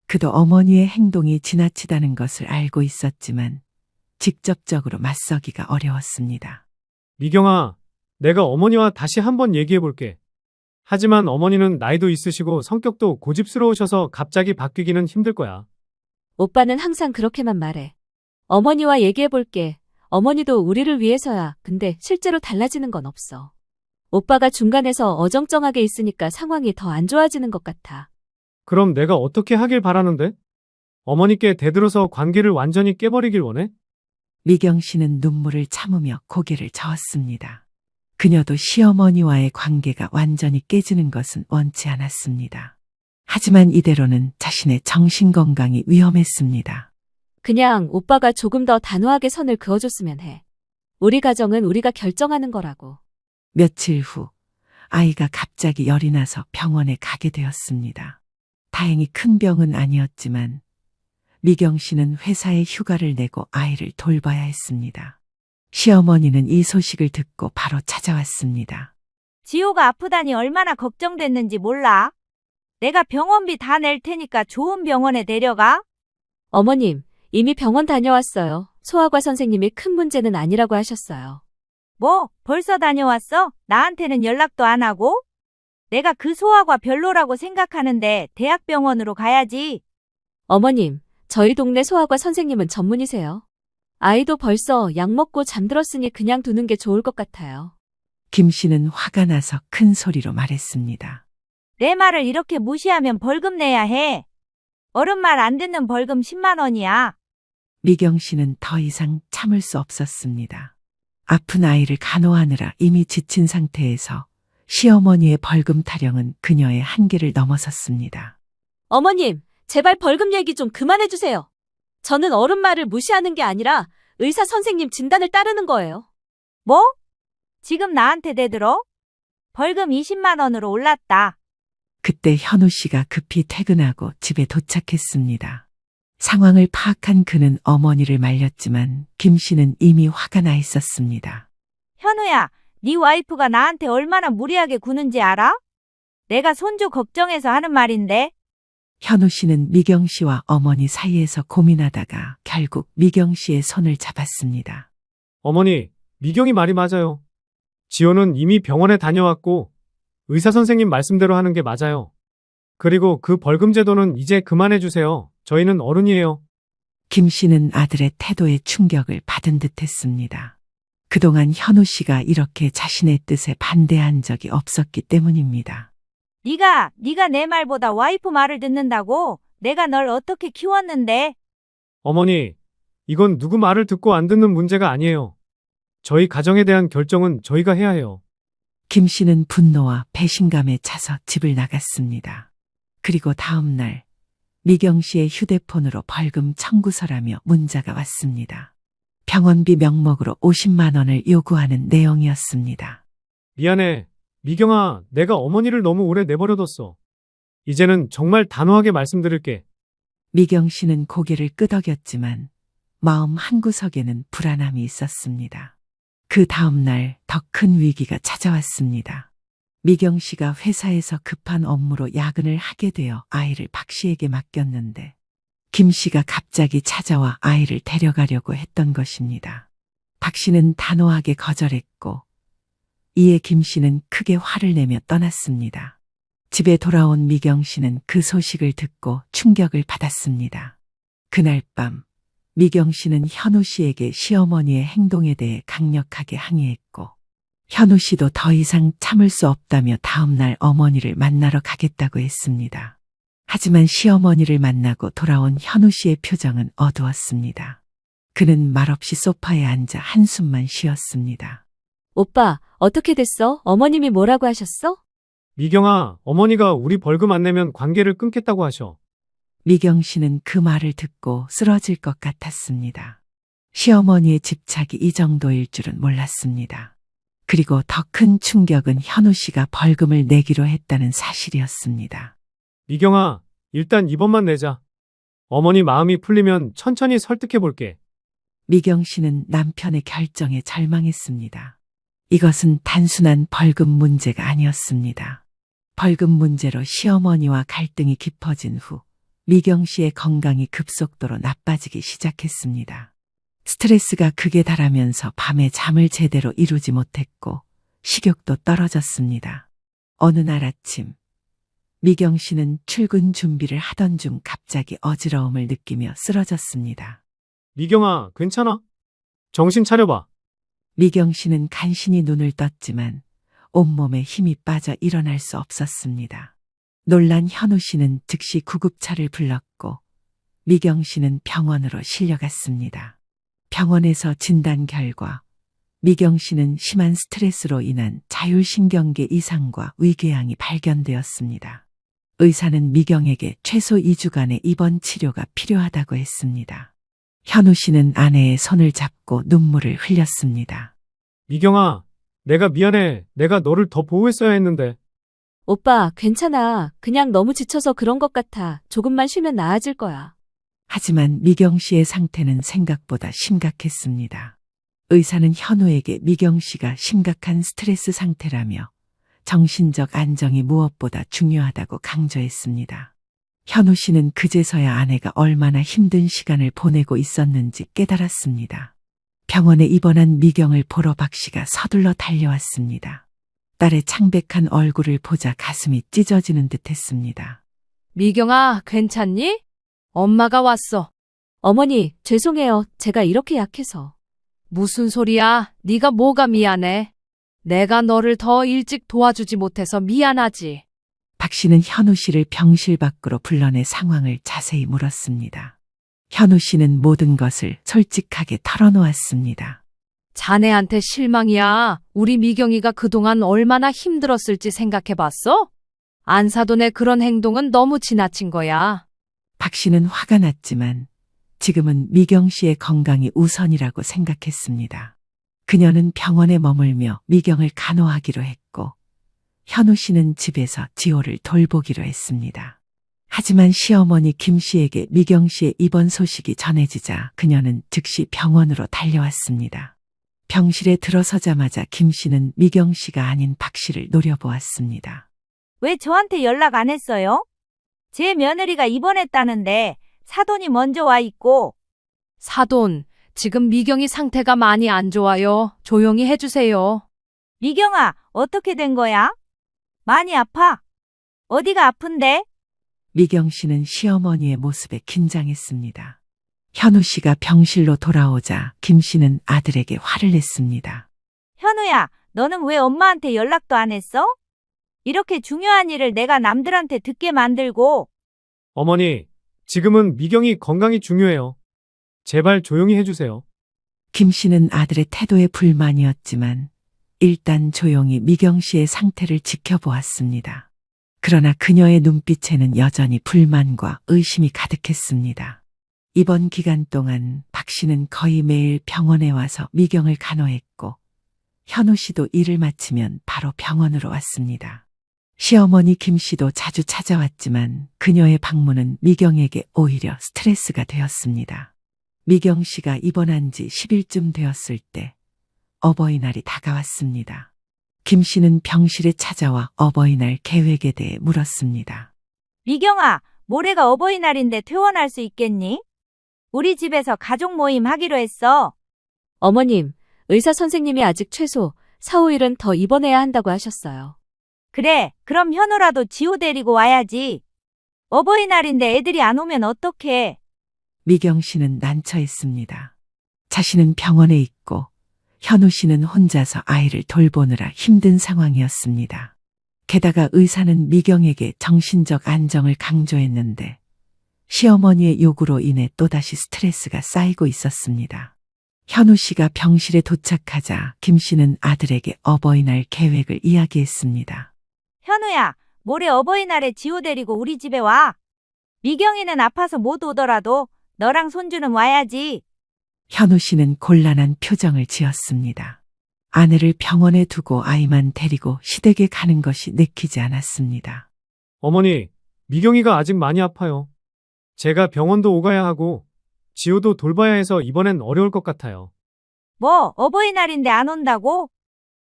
그도 어머니의 행동이 지나치다는 것을 알고 있었지만 직접적으로 맞서기가 어려웠습니다. 미경아, 내가 어머니와 다시 한번 얘기해 볼게. 하지만 어머니는 나이도 있으시고 성격도 고집스러우셔서 갑자기 바뀌기는 힘들 거야. 오빠는 항상 그렇게만 말해. 어머니와 얘기해 볼게. 어머니도 우리를 위해서야. 근데 실제로 달라지는 건 없어. 오빠가 중간에서 어정쩡하게 있으니까 상황이 더 안 좋아지는 것 같아. 그럼 내가 어떻게 하길 바라는데? 어머니께 대들어서 관계를 완전히 깨버리길 원해? 미경 씨는 눈물을 참으며 고개를 저었습니다. 그녀도 시어머니와의 관계가 완전히 깨지는 것은 원치 않았습니다. 하지만 이대로는 자신의 정신건강이 위험했습니다. 그냥 오빠가 조금 더 단호하게 선을 그어줬으면 해. 우리 가정은 우리가 결정하는 거라고. 며칠 후 아이가 갑자기 열이 나서 병원에 가게 되었습니다. 다행히 큰 병은 아니었지만 미경 씨는 회사에 휴가를 내고 아이를 돌봐야 했습니다. 시어머니는 이 소식을 듣고 바로 찾아왔습니다. 지호가 아프다니 얼마나 걱정됐는지 몰라. 내가 병원비 다 낼 테니까 좋은 병원에 데려가. 어머님, 이미 병원 다녀왔어요. 소아과 선생님이 큰 문제는 아니라고 하셨어요. 뭐, 벌써 다녀왔어? 나한테는 연락도 안 하고? 내가 그 소아과 별로라고 생각하는데 대학병원으로 가야지. 어머님, 저희 동네 소아과 선생님은 전문이세요. 아이도 벌써 약 먹고 잠들었으니 그냥 두는 게 좋을 것 같아요. 김 씨는 화가 나서 큰 소리로 말했습니다. 내 말을 이렇게 무시하면 벌금 내야 해. 어른 말 안 듣는 벌금 10만 원이야. 미경 씨는 더 이상 참을 수 없었습니다. 아픈 아이를 간호하느라 이미 지친 상태에서 시어머니의 벌금 타령은 그녀의 한계를 넘어섰습니다. 어머님, 제발 벌금 얘기 좀 그만해주세요. 저는 어른 말을 무시하는 게 아니라 의사 선생님 진단을 따르는 거예요. 뭐? 지금 나한테 대들어? 벌금 20만 원으로 올랐다. 그때 현우 씨가 급히 퇴근하고 집에 도착했습니다. 상황을 파악한 그는 어머니를 말렸지만 김 씨는 이미 화가 나 있었습니다. 현우야, 네 와이프가 나한테 얼마나 무리하게 구는지 알아? 내가 손주 걱정해서 하는 말인데. 현우 씨는 미경 씨와 어머니 사이에서 고민하다가 결국 미경 씨의 손을 잡았습니다. 어머니, 미경이 말이 맞아요. 지호는 이미 병원에 다녀왔고 의사 선생님 말씀대로 하는 게 맞아요. 그리고 그 벌금 제도는 이제 그만해 주세요. 저희는 어른이에요. 김 씨는 아들의 태도에 충격을 받은 듯했습니다. 그동안 현우 씨가 이렇게 자신의 뜻에 반대한 적이 없었기 때문입니다. 네가 내 말보다 와이프 말을 듣는다고? 내가 널 어떻게 키웠는데? 어머니, 이건 누구 말을 듣고 안 듣는 문제가 아니에요. 저희 가정에 대한 결정은 저희가 해야 해요. 김 씨는 분노와 배신감에 차서 집을 나갔습니다. 그리고 다음 날 미경 씨의 휴대폰으로 벌금 청구서라며 문자가 왔습니다. 병원비 명목으로 50만 원을 요구하는 내용이었습니다. 미안해. 미경아, 내가 어머니를 너무 오래 내버려뒀어. 이제는 정말 단호하게 말씀드릴게. 미경 씨는 고개를 끄덕였지만 마음 한구석에는 불안함이 있었습니다. 그 다음 날 더 큰 위기가 찾아왔습니다. 미경 씨가 회사에서 급한 업무로 야근을 하게 되어 아이를 박 씨에게 맡겼는데 김 씨가 갑자기 찾아와 아이를 데려가려고 했던 것입니다. 박 씨는 단호하게 거절했고 이에 김 씨는 크게 화를 내며 떠났습니다. 집에 돌아온 미경 씨는 그 소식을 듣고 충격을 받았습니다. 그날 밤 미경 씨는 현우 씨에게 시어머니의 행동에 대해 강력하게 항의했고 현우 씨도 더 이상 참을 수 없다며 다음 날 어머니를 만나러 가겠다고 했습니다. 하지만 시어머니를 만나고 돌아온 현우 씨의 표정은 어두웠습니다. 그는 말없이 소파에 앉아 한숨만 쉬었습니다. 오빠, 어떻게 됐어? 어머님이 뭐라고 하셨어? 미경아, 어머니가 우리 벌금 안 내면 관계를 끊겠다고 하셔. 미경 씨는 그 말을 듣고 쓰러질 것 같았습니다. 시어머니의 집착이 이 정도일 줄은 몰랐습니다. 그리고 더 큰 충격은 현우 씨가 벌금을 내기로 했다는 사실이었습니다. 미경아, 일단 이번만 내자. 어머니 마음이 풀리면 천천히 설득해 볼게. 미경 씨는 남편의 결정에 절망했습니다. 이것은 단순한 벌금 문제가 아니었습니다. 벌금 문제로 시어머니와 갈등이 깊어진 후 미경 씨의 건강이 급속도로 나빠지기 시작했습니다. 스트레스가 극에 달하면서 밤에 잠을 제대로 이루지 못했고 식욕도 떨어졌습니다. 어느 날 아침 미경 씨는 출근 준비를 하던 중 갑자기 어지러움을 느끼며 쓰러졌습니다. 미경아, 괜찮아? 정신 차려봐. 미경 씨는 간신히 눈을 떴지만 온몸에 힘이 빠져 일어날 수 없었습니다. 놀란 현우 씨는 즉시 구급차를 불렀고 미경 씨는 병원으로 실려갔습니다. 병원에서 진단 결과 미경 씨는 심한 스트레스로 인한 자율신경계 이상과 위궤양이 발견되었습니다. 의사는 미경에게 최소 2주간의 입원 치료가 필요하다고 했습니다. 현우 씨는 아내의 손을 잡고 눈물을 흘렸습니다. 미경아, 내가 미안해. 내가 너를 더 보호했어야 했는데. 오빠, 괜찮아. 그냥 너무 지쳐서 그런 것 같아. 조금만 쉬면 나아질 거야. 하지만 미경 씨의 상태는 생각보다 심각했습니다. 의사는 현우에게 미경 씨가 심각한 스트레스 상태라며 정신적 안정이 무엇보다 중요하다고 강조했습니다. 현우 씨는 그제서야 아내가 얼마나 힘든 시간을 보내고 있었는지 깨달았습니다. 병원에 입원한 미경을 보러 박 씨가 서둘러 달려왔습니다. 딸의 창백한 얼굴을 보자 가슴이 찢어지는 듯했습니다. 미경아, 괜찮니? 엄마가 왔어. 어머니, 죄송해요. 제가 이렇게 약해서. 무슨 소리야? 네가 뭐가 미안해? 내가 너를 더 일찍 도와주지 못해서 미안하지. 박 씨는 현우 씨를 병실 밖으로 불러내 상황을 자세히 물었습니다. 현우 씨는 모든 것을 솔직하게 털어놓았습니다. 자네한테 실망이야. 우리 미경이가 그동안 얼마나 힘들었을지 생각해 봤어? 안사돈의 그런 행동은 너무 지나친 거야. 박 씨는 화가 났지만 지금은 미경 씨의 건강이 우선이라고 생각했습니다. 그녀는 병원에 머물며 미경을 간호하기로 했고 현우 씨는 집에서 지호를 돌보기로 했습니다. 하지만 시어머니 김 씨에게 미경 씨의 입원 소식이 전해지자 그녀는 즉시 병원으로 달려왔습니다. 병실에 들어서자마자 김 씨는 미경 씨가 아닌 박 씨를 노려보았습니다. 왜 저한테 연락 안 했어요? 제 며느리가 입원했다는데 사돈이 먼저 와 있고. 사돈, 지금 미경이 상태가 많이 안 좋아요. 조용히 해주세요. 미경아, 어떻게 된 거야? 많이 아파? 어디가 아픈데? 미경 씨는 시어머니의 모습에 긴장했습니다. 현우 씨가 병실로 돌아오자 김 씨는 아들에게 화를 냈습니다. 현우야, 너는 왜 엄마한테 연락도 안 했어? 이렇게 중요한 일을 내가 남들한테 듣게 만들고. 어머니, 지금은 미경이 건강이 중요해요. 제발 조용히 해주세요. 김 씨는 아들의 태도에 불만이었지만 일단 조용히 미경 씨의 상태를 지켜보았습니다. 그러나 그녀의 눈빛에는 여전히 불만과 의심이 가득했습니다. 이번 기간 동안 박 씨는 거의 매일 병원에 와서 미경을 간호했고 현우 씨도 일을 마치면 바로 병원으로 왔습니다. 시어머니 김 씨도 자주 찾아왔지만 그녀의 방문은 미경에게 오히려 스트레스가 되었습니다. 미경 씨가 입원한 지 10일쯤 되었을 때 어버이날이 다가왔습니다. 김 씨는 병실에 찾아와 어버이날 계획에 대해 물었습니다. 미경아, 모레가 어버이날인데 퇴원할 수 있겠니? 우리 집에서 가족 모임 하기로 했어. 어머님, 의사 선생님이 아직 최소 4, 5일은 더 입원해야 한다고 하셨어요. 그래, 그럼 현우라도 지호 데리고 와야지. 어버이날인데 애들이 안 오면 어떡해. 미경 씨는 난처했습니다. 자신은 병원에 있고 현우 씨는 혼자서 아이를 돌보느라 힘든 상황이었습니다. 게다가 의사는 미경에게 정신적 안정을 강조했는데 시어머니의 요구로 인해 또다시 스트레스가 쌓이고 있었습니다. 현우 씨가 병실에 도착하자 김 씨는 아들에게 어버이날 계획을 이야기했습니다. 현우야, 모레 어버이날에 지호 데리고 우리 집에 와. 미경이는 아파서 못 오더라도 너랑 손주는 와야지. 현우 씨는 곤란한 표정을 지었습니다. 아내를 병원에 두고 아이만 데리고 시댁에 가는 것이 내키지 않았습니다. 어머니, 미경이가 아직 많이 아파요. 제가 병원도 오가야 하고 지호도 돌봐야 해서 이번엔 어려울 것 같아요. 뭐, 어버이날인데 안 온다고?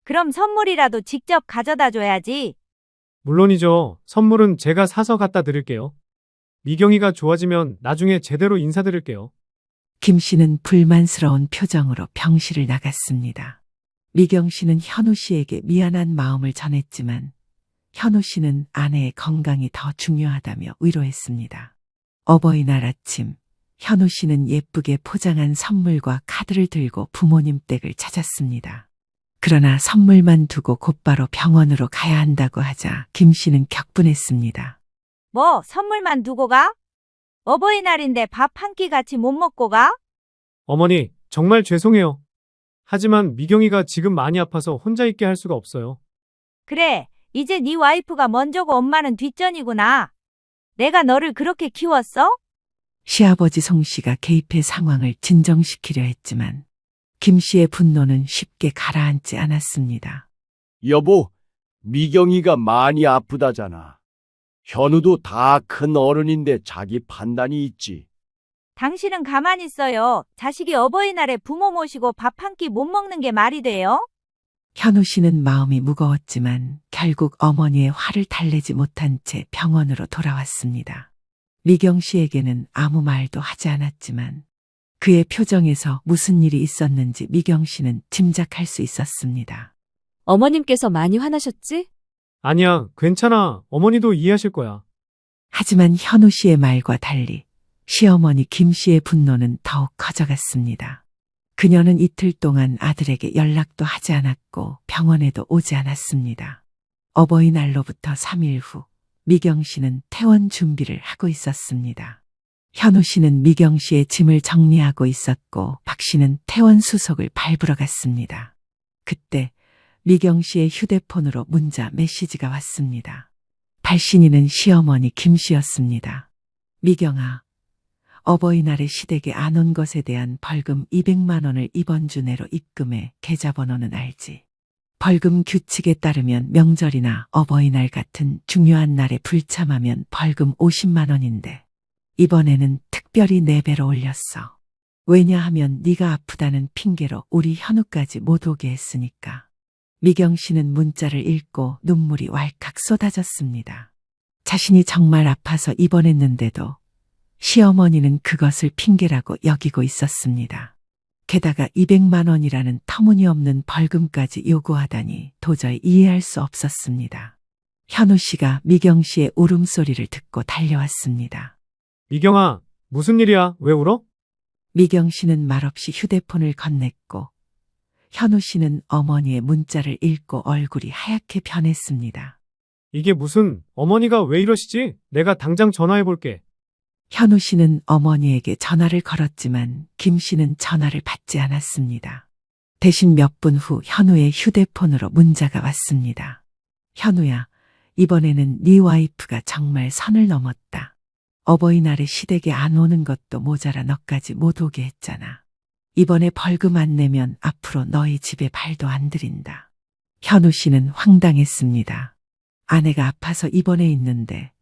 그럼 선물이라도 직접 가져다 줘야지. 물론이죠. 선물은 제가 사서 갖다 드릴게요. 미경이가 좋아지면 나중에 제대로 인사드릴게요. 김 씨는 불만스러운 표정으로 병실을 나갔습니다. 미경 씨는 현우 씨에게 미안한 마음을 전했지만 현우 씨는 아내의 건강이 더 중요하다며 위로했습니다. 어버이날 아침, 현우 씨는 예쁘게 포장한 선물과 카드를 들고 부모님 댁을 찾았습니다. 그러나 선물만 두고 곧바로 병원으로 가야 한다고 하자 김 씨는 격분했습니다. 뭐, 선물만 두고 가? 어버이날인데 밥 한 끼 같이 못 먹고 가? 어머니, 정말 죄송해요. 하지만 미경이가 지금 많이 아파서 혼자 있게 할 수가 없어요. 그래, 이제 네 와이프가 먼저고 엄마는 뒷전이구나. 내가 너를 그렇게 키웠어? 시아버지 송 씨가 개입해 상황을 진정시키려 했지만 김 씨의 분노는 쉽게 가라앉지 않았습니다. 여보, 미경이가 많이 아프다잖아. 현우도 다 큰 어른인데 자기 판단이 있지. 당신은 가만히 있어요. 자식이 어버이날에 부모 모시고 밥 한 끼 못 먹는 게 말이 돼요? 현우 씨는 마음이 무거웠지만 결국 어머니의 화를 달래지 못한 채 병원으로 돌아왔습니다. 미경 씨에게는 아무 말도 하지 않았지만 그의 표정에서 무슨 일이 있었는지 미경 씨는 짐작할 수 있었습니다. 어머님께서 많이 화나셨지? 아니야, 괜찮아. 어머니도 이해하실 거야. 하지만 현우 씨의 말과 달리 시어머니 김 씨의 분노는 더욱 커져갔습니다. 그녀는 이틀 동안 아들에게 연락도 하지 않았고 병원에도 오지 않았습니다. 어버이날로부터 3일 후 미경 씨는 퇴원 준비를 하고 있었습니다. 현우 씨는 미경 씨의 짐을 정리하고 있었고 박 씨는 퇴원 수속을 밟으러 갔습니다. 그때 미경 씨의 휴대폰으로 문자 메시지가 왔습니다. 발신인은 시어머니 김 씨였습니다. 미경아, 어버이날에 시댁에 안 온 것에 대한 벌금 200만 원을 이번 주 내로 입금해. 계좌번호는 알지? 벌금 규칙에 따르면 명절이나 어버이날 같은 중요한 날에 불참하면 벌금 50만 원인데 이번에는 특별히 4배로 올렸어. 왜냐하면 네가 아프다는 핑계로 우리 현우까지 못 오게 했으니까. 미경 씨는 문자를 읽고 눈물이 왈칵 쏟아졌습니다. 자신이 정말 아파서 입원했는데도 시어머니는 그것을 핑계라고 여기고 있었습니다. 게다가 200만 원이라는 터무니없는 벌금까지 요구하다니 도저히 이해할 수 없었습니다. 현우 씨가 미경 씨의 울음소리를 듣고 달려왔습니다. 미경아, 무슨 일이야? 왜 울어? 미경 씨는 말없이 휴대폰을 건넸고 현우 씨는 어머니의 문자를 읽고 얼굴이 하얗게 변했습니다. 이게 무슨, 어머니가 왜 이러시지? 내가 당장 전화해 볼게. 현우 씨는 어머니에게 전화를 걸었지만 김 씨는 전화를 받지 않았습니다. 대신 몇 분 후 현우의 휴대폰으로 문자가 왔습니다. 현우야, 이번에는 네 와이프가 정말 선을 넘었다. 어버이날에 시댁에 안 오는 것도 모자라 너까지 못 오게 했잖아. 이번에 벌금 안 내면 앞으로 너희 집에 발도 안 들인다. 현우 씨는 황당했습니다. 아내가 아파서 입원해 있는데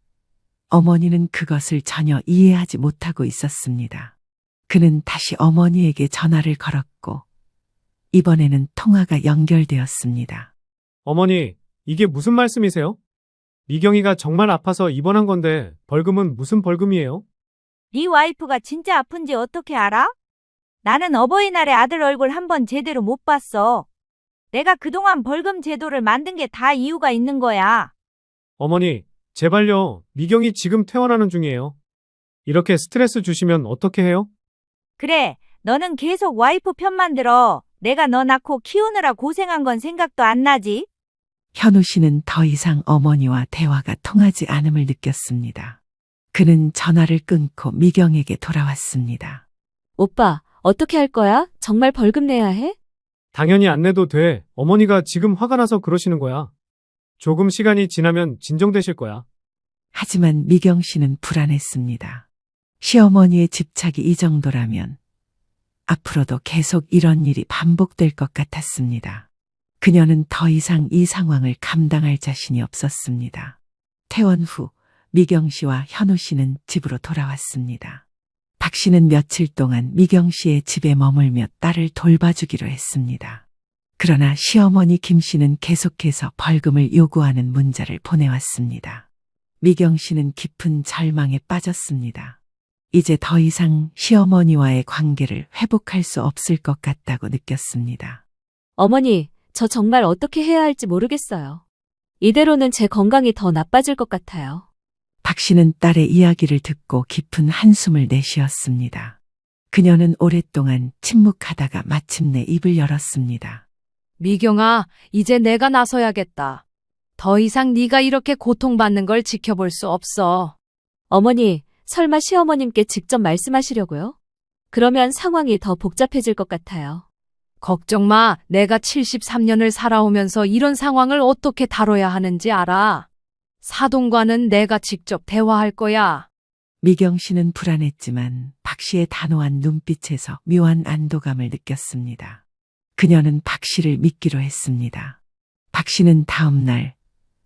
어머니는 그것을 전혀 이해하지 못하고 있었습니다. 그는 다시 어머니에게 전화를 걸었고 이번에는 통화가 연결되었습니다. 어머니, 이게 무슨 말씀이세요? 미경이가 정말 아파서 입원한 건데 벌금은 무슨 벌금이에요? 네 와이프가 진짜 아픈지 어떻게 알아? 나는 어버이날에 아들 얼굴 한번 제대로 못 봤어. 내가 그동안 벌금 제도를 만든 게 다 이유가 있는 거야. 어머니, 제발요. 미경이 지금 퇴원하는 중이에요. 이렇게 스트레스 주시면 어떻게 해요? 그래, 너는 계속 와이프 편만 들어. 내가 너 낳고 키우느라 고생한 건 생각도 안 나지? 현우 씨는 더 이상 어머니와 대화가 통하지 않음을 느꼈습니다. 그는 전화를 끊고 미경에게 돌아왔습니다. 오빠, 어떻게 할 거야? 정말 벌금 내야 해? 당연히 안 내도 돼. 어머니가 지금 화가 나서 그러시는 거야. 조금 시간이 지나면 진정되실 거야. 하지만 미경 씨는 불안했습니다. 시어머니의 집착이 이 정도라면 앞으로도 계속 이런 일이 반복될 것 같았습니다. 그녀는 더 이상 이 상황을 감당할 자신이 없었습니다. 퇴원 후 미경 씨와 현우 씨는 집으로 돌아왔습니다. 박 씨는 며칠 동안 미경 씨의 집에 머물며 딸을 돌봐주기로 했습니다. 그러나 시어머니 김 씨는 계속해서 벌금을 요구하는 문자를 보내왔습니다. 미경 씨는 깊은 절망에 빠졌습니다. 이제 더 이상 시어머니와의 관계를 회복할 수 없을 것 같다고 느꼈습니다. 어머니, 저 정말 어떻게 해야 할지 모르겠어요. 이대로는 제 건강이 더 나빠질 것 같아요. 박 씨는 딸의 이야기를 듣고 깊은 한숨을 내쉬었습니다. 그녀는 오랫동안 침묵하다가 마침내 입을 열었습니다. 미경아, 이제 내가 나서야겠다. 더 이상 네가 이렇게 고통받는 걸 지켜볼 수 없어. 어머니, 설마 시어머님께 직접 말씀하시려고요? 그러면 상황이 더 복잡해질 것 같아요. 걱정 마. 내가 73년을 살아오면서 이런 상황을 어떻게 다뤄야 하는지 알아. 사돈과는 내가 직접 대화할 거야. 미경 씨는 불안했지만 박 씨의 단호한 눈빛에서 묘한 안도감을 느꼈습니다. 그녀는 박 씨를 믿기로 했습니다. 박 씨는 다음 날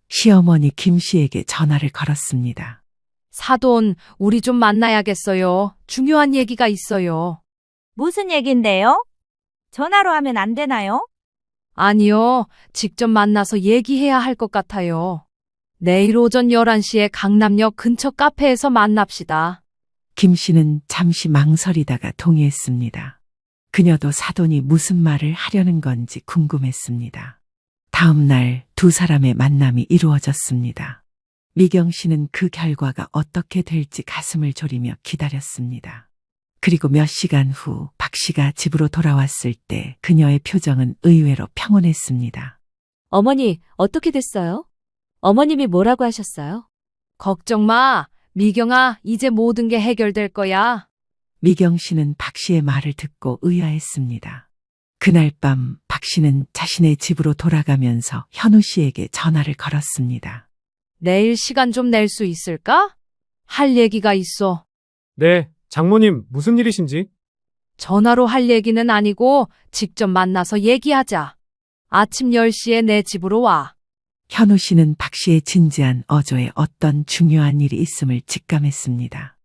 시어머니 김 씨에게 전화를 걸었습니다. 사돈, 우리 좀 만나야겠어요. 중요한 얘기가 있어요. 무슨 얘긴데요? 전화로 하면 안 되나요? 아니요. 직접 만나서 얘기해야 할 것 같아요. 내일 오전 11시에 강남역 근처 카페에서 만납시다. 김 씨는 잠시 망설이다가 동의했습니다. 그녀도 사돈이 무슨 말을 하려는 건지 궁금했습니다. 다음 날 두 사람의 만남이 이루어졌습니다. 미경 씨는 그 결과가 어떻게 될지 가슴을 졸이며 기다렸습니다. 그리고 몇 시간 후 박 씨가 집으로 돌아왔을 때 그녀의 표정은 의외로 평온했습니다. 어머니, 어떻게 됐어요? 어머님이 뭐라고 하셨어요? 걱정 마. 미경아, 이제 모든 게 해결될 거야. 미경 씨는 박 씨의 말을 듣고 의아했습니다. 그날 밤 박 씨는 자신의 집으로 돌아가면서 현우 씨에게 전화를 걸었습니다. 내일 시간 좀 낼 수 있을까? 할 얘기가 있어. 네, 장모님, 무슨 일이신지? 전화로 할 얘기는 아니고 직접 만나서 얘기하자. 아침 10시에 내 집으로 와. 현우 씨는 박 씨의 진지한 어조에 어떤 중요한 일이 있음을 직감했습니다.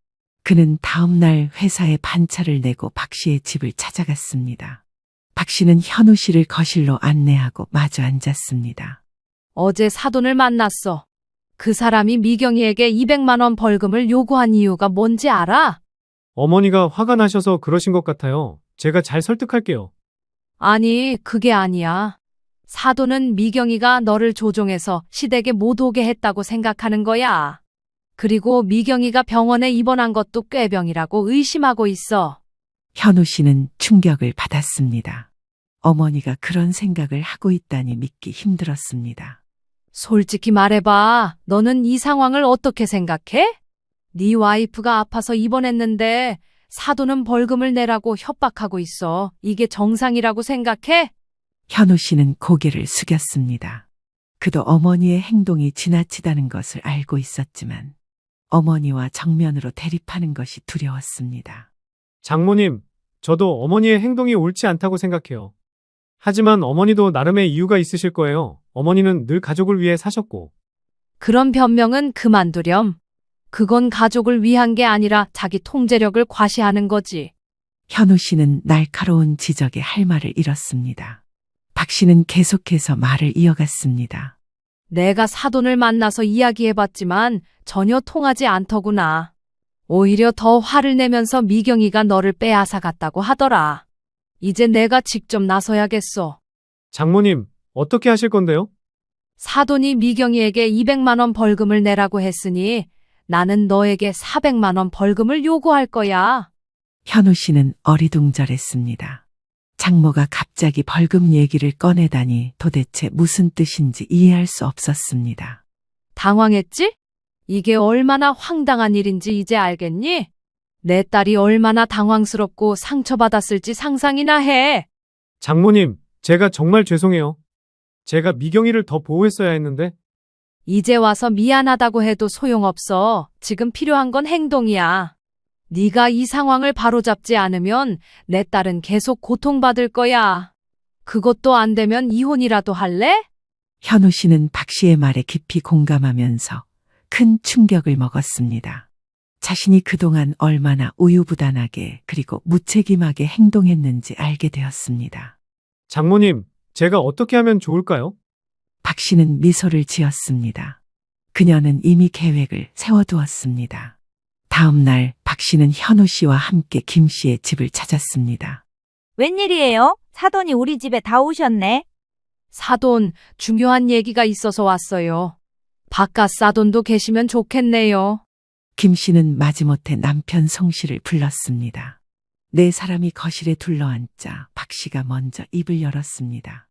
그는 다음 날 회사에 반차를 내고 박 씨의 집을 찾아갔습니다. 박 씨는 현우 씨를 거실로 안내하고 마주 앉았습니다. 어제 사돈을 만났어. 그 사람이 미경이에게 200만 원 벌금을 요구한 이유가 뭔지 알아? 어머니가 화가 나셔서 그러신 것 같아요. 제가 잘 설득할게요. 아니, 그게 아니야. 사돈은 미경이가 너를 조종해서 시댁에 못 오게 했다고 생각하는 거야. 그리고 미경이가 병원에 입원한 것도 꾀병이라고 의심하고 있어. 현우 씨는 충격을 받았습니다. 어머니가 그런 생각을 하고 있다니 믿기 힘들었습니다. 솔직히 말해봐. 너는 이 상황을 어떻게 생각해? 네 와이프가 아파서 입원했는데 사돈은 벌금을 내라고 협박하고 있어. 이게 정상이라고 생각해? 현우 씨는 고개를 숙였습니다. 그도 어머니의 행동이 지나치다는 것을 알고 있었지만 어머니와 정면으로 대립하는 것이 두려웠습니다. 장모님, 저도 어머니의 행동이 옳지 않다고 생각해요. 하지만 어머니도 나름의 이유가 있으실 거예요. 어머니는 늘 가족을 위해 사셨고. 그런 변명은 그만두렴. 그건 가족을 위한 게 아니라 자기 통제력을 과시하는 거지. 현우 씨는 날카로운 지적에 할 말을 잃었습니다. 박 씨는 계속해서 말을 이어갔습니다. 내가 사돈을 만나서 이야기해봤지만 전혀 통하지 않더구나. 오히려 더 화를 내면서 미경이가 너를 빼앗아 갔다고 하더라. 이제 내가 직접 나서야겠어. 장모님, 어떻게 하실 건데요? 사돈이 미경이에게 200만 원 벌금을 내라고 했으니 나는 너에게 400만 원 벌금을 요구할 거야. 현우 씨는 어리둥절했습니다. 장모가 갑자기 벌금 얘기를 꺼내다니 도대체 무슨 뜻인지 이해할 수 없었습니다. 당황했지? 이게 얼마나 황당한 일인지 이제 알겠니? 내 딸이 얼마나 당황스럽고 상처받았을지 상상이나 해. 장모님, 제가 정말 죄송해요. 제가 미경이를 더 보호했어야 했는데. 이제 와서 미안하다고 해도 소용없어. 지금 필요한 건 행동이야. 네가 이 상황을 바로잡지 않으면 내 딸은 계속 고통받을 거야. 그것도 안 되면 이혼이라도 할래? 현우 씨는 박 씨의 말에 깊이 공감하면서 큰 충격을 먹었습니다. 자신이 그동안 얼마나 우유부단하게 그리고 무책임하게 행동했는지 알게 되었습니다. 장모님, 제가 어떻게 하면 좋을까요? 박 씨는 미소를 지었습니다. 그녀는 이미 계획을 세워두었습니다. 다음 날 박 씨는 현우 씨와 함께 김 씨의 집을 찾았습니다. 웬일이에요? 사돈이 우리 집에 다 오셨네. 사돈, 중요한 얘기가 있어서 왔어요. 바깥 사돈도 계시면 좋겠네요. 김 씨는 마지못해 남편 송 씨를 불렀습니다. 네 사람이 거실에 둘러앉자 박 씨가 먼저 입을 열었습니다.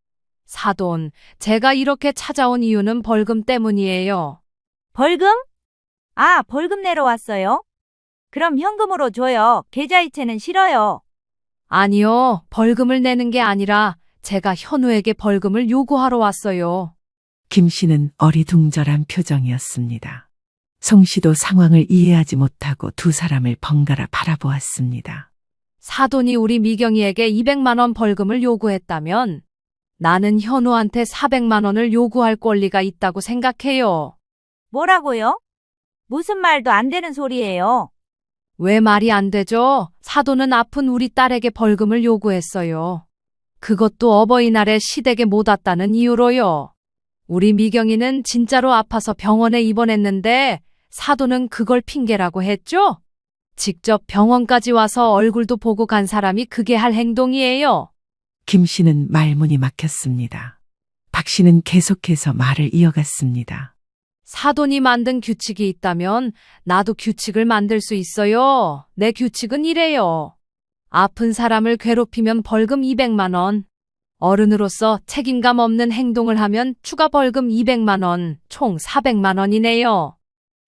사돈, 제가 이렇게 찾아온 이유는 벌금 때문이에요. 벌금? 아, 벌금 내러 왔어요? 그럼 현금으로 줘요. 계좌이체는 싫어요. 아니요, 벌금을 내는 게 아니라 제가 현우에게 벌금을 요구하러 왔어요. 김 씨는 어리둥절한 표정이었습니다. 송 씨도 상황을 이해하지 못하고 두 사람을 번갈아 바라보았습니다. 사돈이 우리 미경이에게 200만 원 벌금을 요구했다면 나는 현우한테 400만 원을 요구할 권리가 있다고 생각해요. 뭐라고요? 무슨 말도 안 되는 소리예요. 왜 말이 안 되죠? 사돈은 아픈 우리 딸에게 벌금을 요구했어요. 그것도 어버이날에 시댁에 못 왔다는 이유로요. 우리 미경이는 진짜로 아파서 병원에 입원했는데 사돈은 그걸 핑계라고 했죠? 직접 병원까지 와서 얼굴도 보고 간 사람이 그게 할 행동이에요. 김 씨는 말문이 막혔습니다. 박 씨는 계속해서 말을 이어갔습니다. 사돈이 만든 규칙이 있다면 나도 규칙을 만들 수 있어요. 내 규칙은 이래요. 아픈 사람을 괴롭히면 벌금 200만 원. 어른으로서 책임감 없는 행동을 하면 추가 벌금 200만 원, 총 400만 원이네요.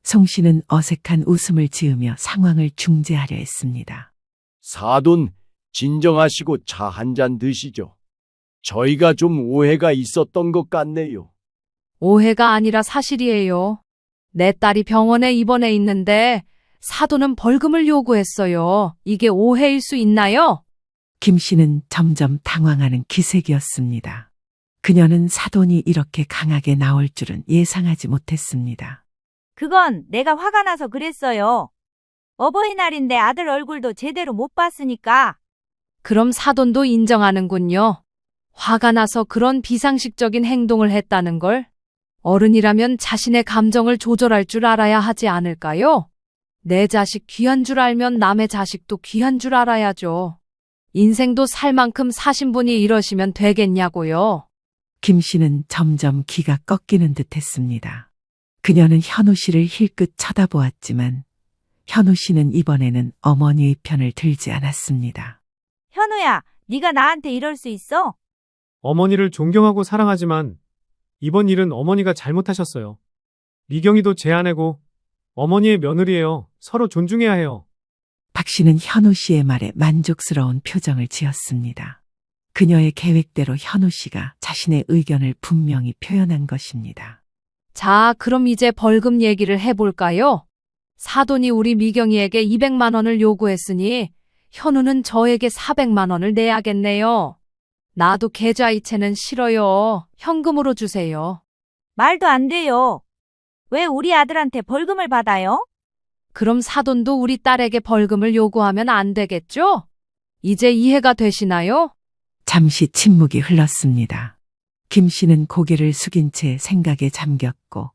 송 씨는 어색한 웃음을 지으며 상황을 중재하려 했습니다. 사돈, 진정하시고 차 한 잔 드시죠. 저희가 좀 오해가 있었던 것 같네요. 오해가 아니라 사실이에요. 내 딸이 병원에 입원해 있는데 사돈은 벌금을 요구했어요. 이게 오해일 수 있나요? 김 씨는 점점 당황하는 기색이었습니다. 그녀는 사돈이 이렇게 강하게 나올 줄은 예상하지 못했습니다. 그건 내가 화가 나서 그랬어요. 어버이날인데 아들 얼굴도 제대로 못 봤으니까. 그럼 사돈도 인정하는군요. 화가 나서 그런 비상식적인 행동을 했다는 걸. 어른이라면 자신의 감정을 조절할 줄 알아야 하지 않을까요? 내 자식 귀한 줄 알면 남의 자식도 귀한 줄 알아야죠. 인생도 살 만큼 사신 분이 이러시면 되겠냐고요. 김 씨는 점점 기가 꺾이는 듯 했습니다. 그녀는 현우 씨를 힐끗 쳐다보았지만 현우 씨는 이번에는 어머니의 편을 들지 않았습니다. 현우야, 네가 나한테 이럴 수 있어? 어머니를 존경하고 사랑하지만 이번 일은 어머니가 잘못하셨어요. 미경이도 제 아내고 어머니의 며느리예요. 서로 존중해야 해요. 박 씨는 현우 씨의 말에 만족스러운 표정을 지었습니다. 그녀의 계획대로 현우 씨가 자신의 의견을 분명히 표현한 것입니다. 자, 그럼 이제 벌금 얘기를 해볼까요? 사돈이 우리 미경이에게 200만 원을 요구했으니 현우는 저에게 400만 원을 내야겠네요. 나도 계좌이체는 싫어요. 현금으로 주세요. 말도 안 돼요. 왜 우리 아들한테 벌금을 받아요? 그럼 사돈도 우리 딸에게 벌금을 요구하면 안 되겠죠? 이제 이해가 되시나요? 잠시 침묵이 흘렀습니다. 김 씨는 고개를 숙인 채 생각에 잠겼고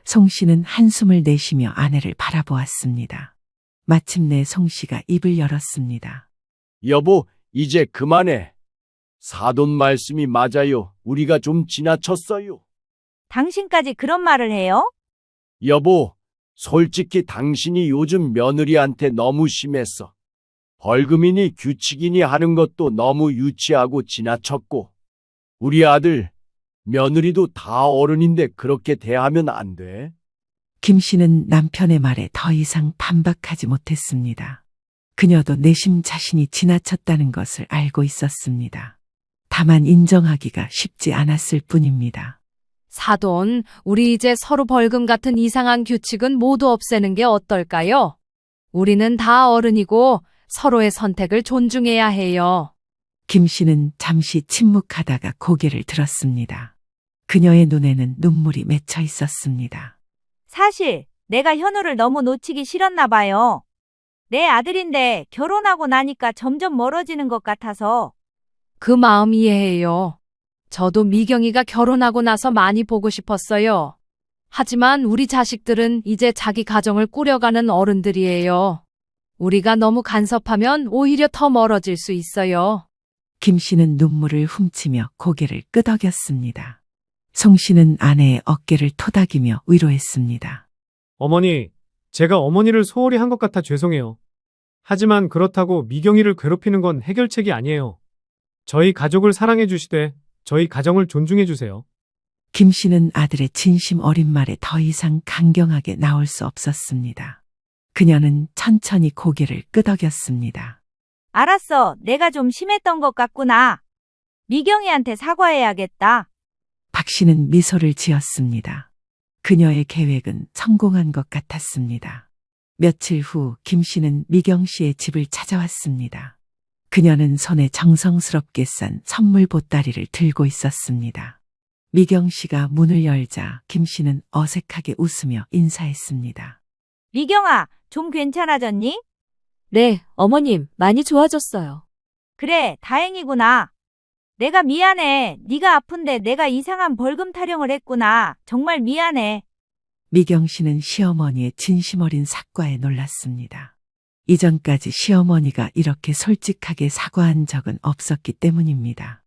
송 씨는 한숨을 내쉬며 아내를 바라보았습니다. 마침내 송 씨가 입을 열었습니다. 여보, 이제 그만해. 사돈 말씀이 맞아요. 우리가 좀 지나쳤어요. 당신까지 그런 말을 해요? 여보, 솔직히 당신이 요즘 며느리한테 너무 심했어. 벌금이니 규칙이니 하는 것도 너무 유치하고 지나쳤고, 우리 아들, 며느리도 다 어른인데 그렇게 대하면 안 돼. 김 씨는 남편의 말에 더 이상 반박하지 못했습니다. 그녀도 내심 자신이 지나쳤다는 것을 알고 있었습니다. 다만 인정하기가 쉽지 않았을 뿐입니다. 사돈, 우리 이제 서로 벌금 같은 이상한 규칙은 모두 없애는 게 어떨까요? 우리는 다 어른이고 서로의 선택을 존중해야 해요. 김 씨는 잠시 침묵하다가 고개를 들었습니다. 그녀의 눈에는 눈물이 맺혀 있었습니다. 사실 내가 현우를 너무 놓치기 싫었나 봐요. 내 아들인데 결혼하고 나니까 점점 멀어지는 것 같아서. 그 마음 이해해요. 저도 미경이가 결혼하고 나서 많이 보고 싶었어요. 하지만 우리 자식들은 이제 자기 가정을 꾸려가는 어른들이에요. 우리가 너무 간섭하면 오히려 더 멀어질 수 있어요. 김 씨는 눈물을 훔치며 고개를 끄덕였습니다. 송 씨는 아내의 어깨를 토닥이며 위로했습니다. 어머니, 제가 어머니를 소홀히 한 것 같아 죄송해요. 하지만 그렇다고 미경이를 괴롭히는 건 해결책이 아니에요. 저희 가족을 사랑해 주시되 저희 가정을 존중해 주세요. 김 씨는 아들의 진심 어린 말에 더 이상 강경하게 나올 수 없었습니다. 그녀는 천천히 고개를 끄덕였습니다. 알았어, 내가 좀 심했던 것 같구나. 미경이한테 사과해야겠다. 박 씨는 미소를 지었습니다. 그녀의 계획은 성공한 것 같았습니다. 며칠 후 김 씨는 미경 씨의 집을 찾아왔습니다. 그녀는 손에 정성스럽게 싼 선물 보따리를 들고 있었습니다. 미경 씨가 문을 열자 김 씨는 어색하게 웃으며 인사했습니다. 미경아, 좀 괜찮아졌니? 네, 어머님, 많이 좋아졌어요. 그래, 다행이구나. 내가 미안해. 네가 아픈데 내가 이상한 벌금 타령을 했구나. 정말 미안해. 미경 씨는 시어머니의 진심 어린 사과에 놀랐습니다. 이전까지 시어머니가 이렇게 솔직하게 사과한 적은 없었기 때문입니다.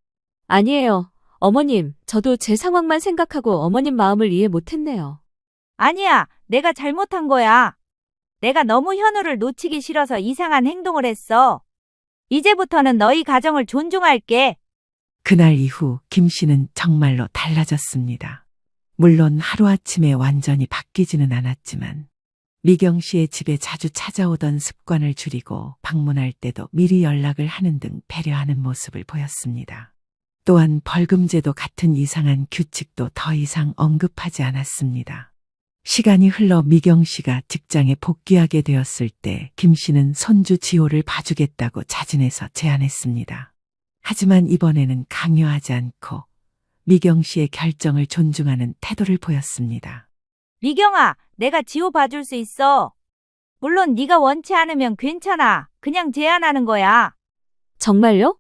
아니에요. 어머님, 저도 제 상황만 생각하고 어머님 마음을 이해 못했네요. 아니야, 내가 잘못한 거야. 내가 너무 현우를 놓치기 싫어서 이상한 행동을 했어. 이제부터는 너희 가정을 존중할게. 그날 이후 김 씨는 정말로 달라졌습니다. 물론 하루아침에 완전히 바뀌지는 않았지만 미경 씨의 집에 자주 찾아오던 습관을 줄이고 방문할 때도 미리 연락을 하는 등 배려하는 모습을 보였습니다. 또한 벌금제도 같은 이상한 규칙도 더 이상 언급하지 않았습니다. 시간이 흘러 미경 씨가 직장에 복귀하게 되었을 때 김 씨는 손주 지호를 봐주겠다고 자진해서 제안했습니다. 하지만 이번에는 강요하지 않고 미경 씨의 결정을 존중하는 태도를 보였습니다. 미경아, 내가 지호 봐줄 수 있어. 물론 네가 원치 않으면 괜찮아. 그냥 제안하는 거야. 정말요?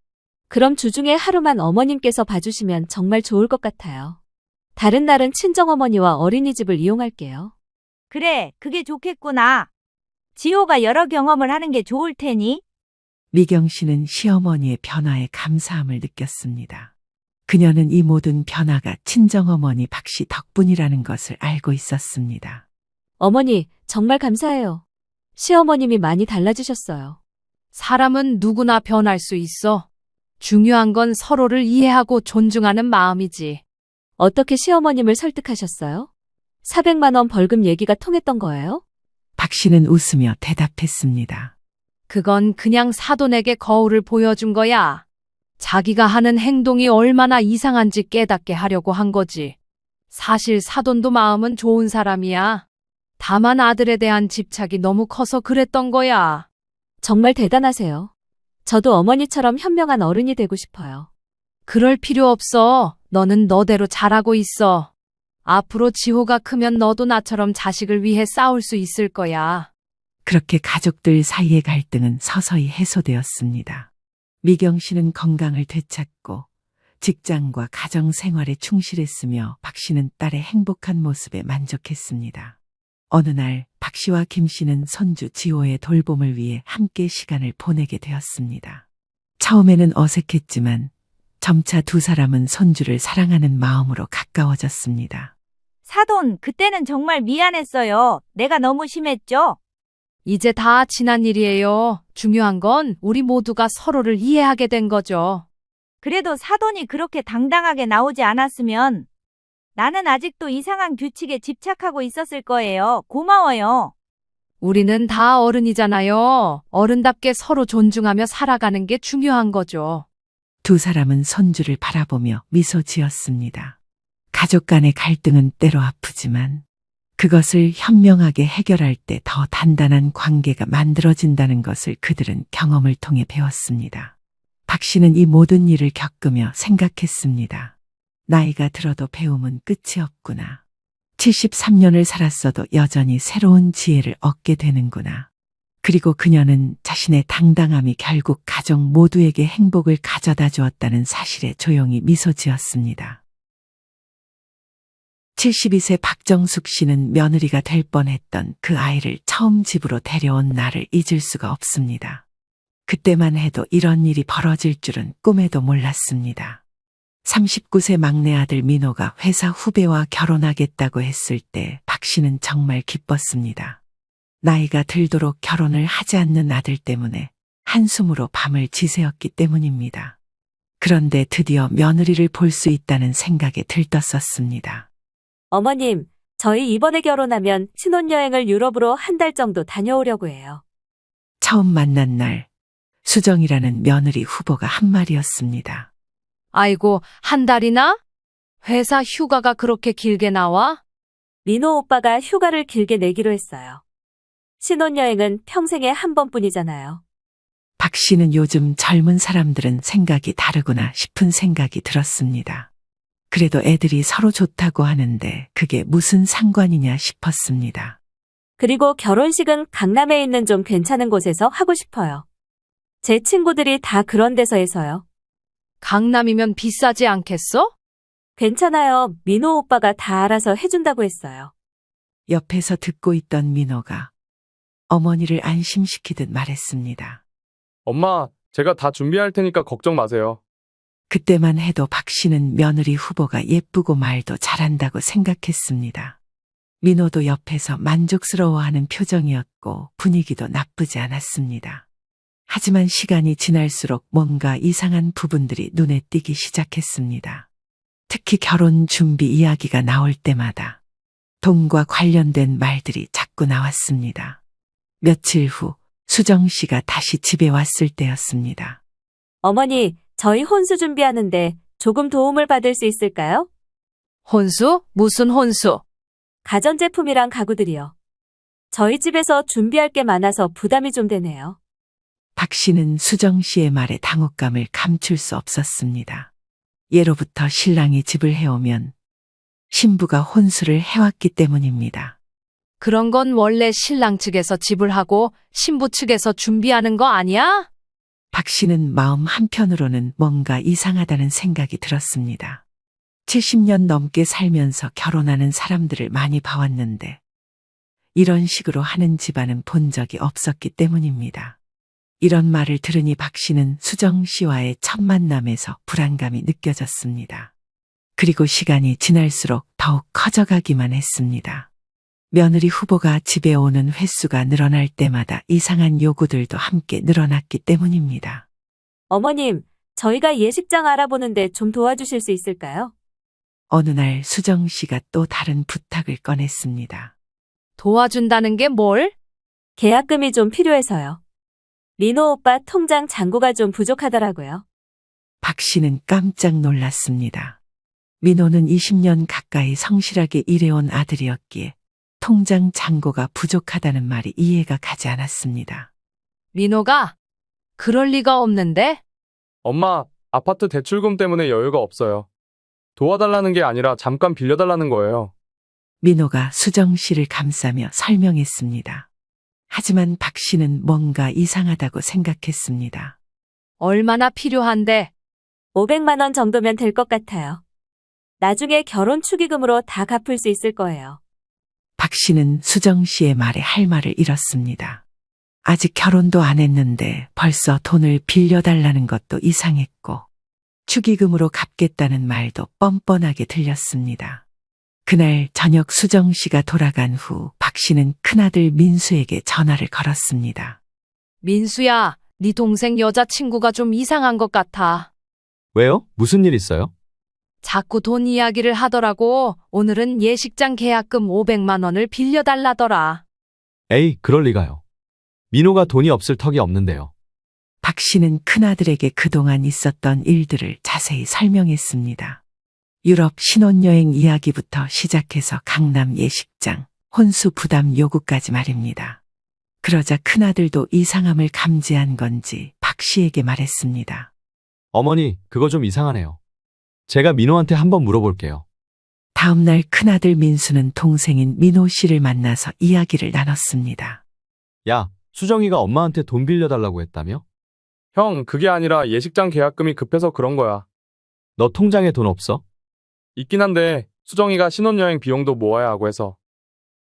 그럼 주중에 하루만 어머님께서 봐주시면 정말 좋을 것 같아요. 다른 날은 친정어머니와 어린이집을 이용할게요. 그래, 그게 좋겠구나. 지호가 여러 경험을 하는 게 좋을 테니. 미경 씨는 시어머니의 변화에 감사함을 느꼈습니다. 그녀는 이 모든 변화가 친정어머니 박 씨 덕분이라는 것을 알고 있었습니다. 어머니, 정말 감사해요. 시어머님이 많이 달라지셨어요. 사람은 누구나 변할 수 있어. 중요한 건 서로를 이해하고 존중하는 마음이지. 어떻게 시어머님을 설득하셨어요? 400만 원 벌금 얘기가 통했던 거예요? 박 씨는 웃으며 대답했습니다. 그건 그냥 사돈에게 거울을 보여준 거야. 자기가 하는 행동이 얼마나 이상한지 깨닫게 하려고 한 거지. 사실 사돈도 마음은 좋은 사람이야. 다만 아들에 대한 집착이 너무 커서 그랬던 거야. 정말 대단하세요. 저도 어머니처럼 현명한 어른이 되고 싶어요. 그럴 필요 없어. 너는 너대로 잘하고 있어. 앞으로 지호가 크면 너도 나처럼 자식을 위해 싸울 수 있을 거야. 그렇게 가족들 사이의 갈등은 서서히 해소되었습니다. 미경 씨는 건강을 되찾고 직장과 가정 생활에 충실했으며 박 씨는 딸의 행복한 모습에 만족했습니다. 어느 날 박 씨와 김 씨는 손주 지호의 돌봄을 위해 함께 시간을 보내게 되었습니다. 처음에는 어색했지만 점차 두 사람은 손주를 사랑하는 마음으로 가까워졌습니다. 사돈, 그때는 정말 미안했어요. 내가 너무 심했죠? 이제 다 지난 일이에요. 중요한 건 우리 모두가 서로를 이해하게 된 거죠. 그래도 사돈이 그렇게 당당하게 나오지 않았으면 나는 아직도 이상한 규칙에 집착하고 있었을 거예요. 고마워요. 우리는 다 어른이잖아요. 어른답게 서로 존중하며 살아가는 게 중요한 거죠. 두 사람은 손주를 바라보며 미소 지었습니다. 가족 간의 갈등은 때로 아프지만 그것을 현명하게 해결할 때 더 단단한 관계가 만들어진다는 것을 그들은 경험을 통해 배웠습니다. 박 씨는 이 모든 일을 겪으며 생각했습니다. 나이가 들어도 배움은 끝이 없구나. 73년을 살았어도 여전히 새로운 지혜를 얻게 되는구나. 그리고 그녀는 자신의 당당함이 결국 가족 모두에게 행복을 가져다 주었다는 사실에 조용히 미소 지었습니다. 72세 박정숙 씨는 며느리가 될 뻔했던 그 아이를 처음 집으로 데려온 날을 잊을 수가 없습니다. 그때만 해도 이런 일이 벌어질 줄은 꿈에도 몰랐습니다. 39세 막내 아들 민호가 회사 후배와 결혼하겠다고 했을 때 박 씨는 정말 기뻤습니다. 나이가 들도록 결혼을 하지 않는 아들 때문에 한숨으로 밤을 지새웠기 때문입니다. 그런데 드디어 며느리를 볼 수 있다는 생각에 들떴었습니다. 어머님, 저희 이번에 결혼하면 신혼여행을 유럽으로 한 달 정도 다녀오려고 해요. 처음 만난 날 수정이라는 며느리 후보가 한 말이었습니다. 아이고, 한 달이나? 회사 휴가가 그렇게 길게 나와? 민호 오빠가 휴가를 길게 내기로 했어요. 신혼여행은 평생에 한 번뿐이잖아요. 박 씨는 요즘 젊은 사람들은 생각이 다르구나 싶은 생각이 들었습니다. 그래도 애들이 서로 좋다고 하는데 그게 무슨 상관이냐 싶었습니다. 그리고 결혼식은 강남에 있는 좀 괜찮은 곳에서 하고 싶어요. 제 친구들이 다 그런 데서 해서요. 강남이면 비싸지 않겠어? 괜찮아요. 민호 오빠가 다 알아서 해준다고 했어요. 옆에서 듣고 있던 민호가 어머니를 안심시키듯 말했습니다. 엄마, 제가 다 준비할 테니까 걱정 마세요. 그때만 해도 박 씨는 며느리 후보가 예쁘고 말도 잘한다고 생각했습니다. 민호도 옆에서 만족스러워하는 표정이었고 분위기도 나쁘지 않았습니다. 하지만 시간이 지날수록 뭔가 이상한 부분들이 눈에 띄기 시작했습니다. 특히 결혼 준비 이야기가 나올 때마다 돈과 관련된 말들이 자꾸 나왔습니다. 며칠 후 수정 씨가 다시 집에 왔을 때였습니다. 어머니, 저희 혼수 준비하는데 조금 도움을 받을 수 있을까요? 혼수? 무슨 혼수? 가전제품이랑 가구들이요. 저희 집에서 준비할 게 많아서 부담이 좀 되네요. 박 씨는 수정 씨의 말에 당혹감을 감출 수 없었습니다. 예로부터 신랑이 집을 해오면 신부가 혼수를 해왔기 때문입니다. 그런 건 원래 신랑 측에서 집을 하고 신부 측에서 준비하는 거 아니야? 박 씨는 마음 한편으로는 뭔가 이상하다는 생각이 들었습니다. 70년 넘게 살면서 결혼하는 사람들을 많이 봐왔는데 이런 식으로 하는 집안은 본 적이 없었기 때문입니다. 이런 말을 들으니 박 씨는 수정 씨와의 첫 만남에서 불안감이 느껴졌습니다. 그리고 시간이 지날수록 더욱 커져가기만 했습니다. 며느리 후보가 집에 오는 횟수가 늘어날 때마다 이상한 요구들도 함께 늘어났기 때문입니다. 어머님, 저희가 예식장 알아보는데 좀 도와주실 수 있을까요? 어느 날 수정 씨가 또 다른 부탁을 꺼냈습니다. 도와준다는 게 뭘? 계약금이 좀 필요해서요. 민호 오빠 통장 잔고가 좀 부족하더라고요. 박 씨는 깜짝 놀랐습니다. 민호는 20년 가까이 성실하게 일해온 아들이었기에 통장 잔고가 부족하다는 말이 이해가 가지 않았습니다. 민호가? 그럴 리가 없는데? 엄마, 아파트 대출금 때문에 여유가 없어요. 도와달라는 게 아니라 잠깐 빌려달라는 거예요. 민호가 수정 씨를 감싸며 설명했습니다. 하지만 박 씨는 뭔가 이상하다고 생각했습니다. 얼마나 필요한데? 500만 원 정도면 될 것 같아요. 나중에 결혼 축의금으로 다 갚을 수 있을 거예요. 박 씨는 수정 씨의 말에 할 말을 잃었습니다. 아직 결혼도 안 했는데 벌써 돈을 빌려달라는 것도 이상했고 축의금으로 갚겠다는 말도 뻔뻔하게 들렸습니다. 그날 저녁 수정 씨가 돌아간 후 박 씨는 큰아들 민수에게 전화를 걸었습니다. 민수야, 네 동생 여자친구가 좀 이상한 것 같아. 왜요? 무슨 일 있어요? 자꾸 돈 이야기를 하더라고. 오늘은 예식장 계약금 500만 원을 빌려달라더라. 에이, 그럴 리가요. 민호가 돈이 없을 턱이 없는데요. 박 씨는 큰아들에게 그동안 있었던 일들을 자세히 설명했습니다. 유럽 신혼여행 이야기부터 시작해서 강남 예식장, 혼수 부담 요구까지 말입니다. 그러자 큰아들도 이상함을 감지한 건지 박 씨에게 말했습니다. 어머니, 그거 좀 이상하네요. 제가 민호한테 한번 물어볼게요. 다음 날 큰아들 민수는 동생인 민호 씨를 만나서 이야기를 나눴습니다. 야, 수정이가 엄마한테 돈 빌려달라고 했다며? 형, 그게 아니라 예식장 계약금이 급해서 그런 거야. 너 통장에 돈 없어? 있긴 한데 수정이가 신혼여행 비용도 모아야 하고 해서.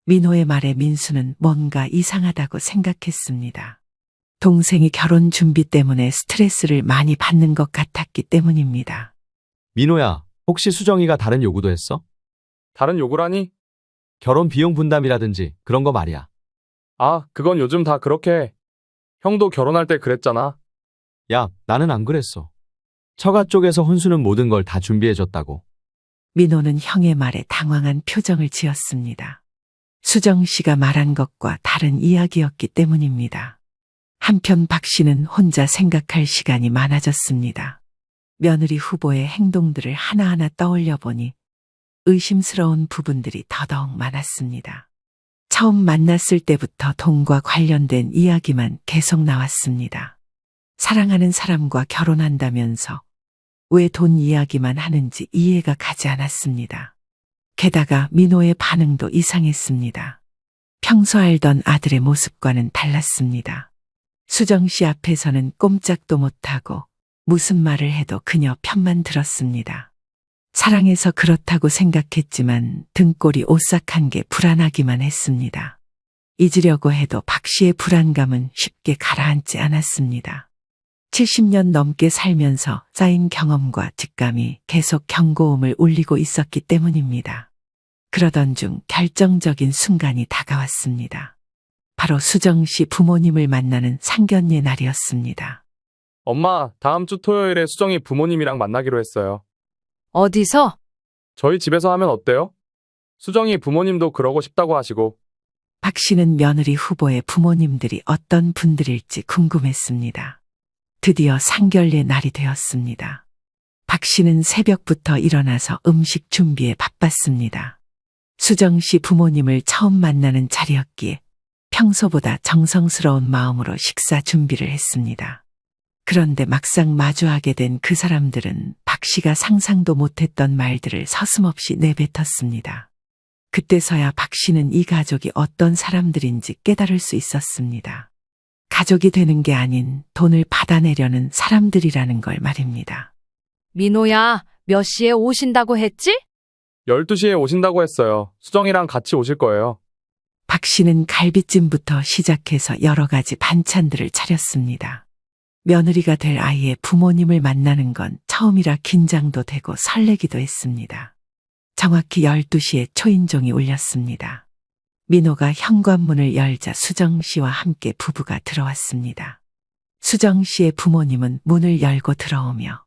민호의 말에 민수는 뭔가 이상하다고 생각했습니다. 동생이 결혼 준비 때문에 스트레스를 많이 받는 것 같았기 때문입니다. 민호야, 혹시 수정이가 다른 요구도 했어? 다른 요구라니? 결혼 비용 분담이라든지 그런 거 말이야. 아, 그건 요즘 다 그렇게 해. 형도 결혼할 때 그랬잖아. 야, 나는 안 그랬어. 처가 쪽에서 혼수는 모든 걸 다 준비해줬다고. 민호는 형의 말에 당황한 표정을 지었습니다. 수정 씨가 말한 것과 다른 이야기였기 때문입니다. 한편 박 씨는 혼자 생각할 시간이 많아졌습니다. 며느리 후보의 행동들을 하나하나 떠올려 보니 의심스러운 부분들이 더더욱 많았습니다. 처음 만났을 때부터 돈과 관련된 이야기만 계속 나왔습니다. 사랑하는 사람과 결혼한다면서 왜 돈 이야기만 하는지 이해가 가지 않았습니다. 게다가 민호의 반응도 이상했습니다. 평소 알던 아들의 모습과는 달랐습니다. 수정 씨 앞에서는 꼼짝도 못하고 무슨 말을 해도 그녀 편만 들었습니다. 사랑해서 그렇다고 생각했지만 등골이 오싹한 게 불안하기만 했습니다. 잊으려고 해도 박 씨의 불안감은 쉽게 가라앉지 않았습니다. 70년 넘게 살면서 쌓인 경험과 직감이 계속 경고음을 울리고 있었기 때문입니다. 그러던 중 결정적인 순간이 다가왔습니다. 바로 수정 씨 부모님을 만나는 상견례 날이었습니다. 엄마, 다음 주 토요일에 수정이 부모님이랑 만나기로 했어요. 어디서? 저희 집에서 하면 어때요? 수정이 부모님도 그러고 싶다고 하시고, 박 씨는 며느리 후보의 부모님들이 어떤 분들일지 궁금했습니다. 드디어 상견례 날이 되었습니다. 박 씨는 새벽부터 일어나서 음식 준비에 바빴습니다. 수정 씨 부모님을 처음 만나는 자리였기에 평소보다 정성스러운 마음으로 식사 준비를 했습니다. 그런데 막상 마주하게 된 그 사람들은 박 씨가 상상도 못했던 말들을 서슴없이 내뱉었습니다. 그때서야 박 씨는 이 가족이 어떤 사람들인지 깨달을 수 있었습니다. 가족이 되는 게 아닌 돈을 받아내려는 사람들이라는 걸 말입니다. 민호야, 몇 시에 오신다고 했지? 12시에 오신다고 했어요. 수정이랑 같이 오실 거예요. 박 씨는 갈비찜부터 시작해서 여러 가지 반찬들을 차렸습니다. 며느리가 될 아이의 부모님을 만나는 건 처음이라 긴장도 되고 설레기도 했습니다. 정확히 12시에 초인종이 울렸습니다. 민호가 현관문을 열자 수정 씨와 함께 부부가 들어왔습니다. 수정 씨의 부모님은 문을 열고 들어오며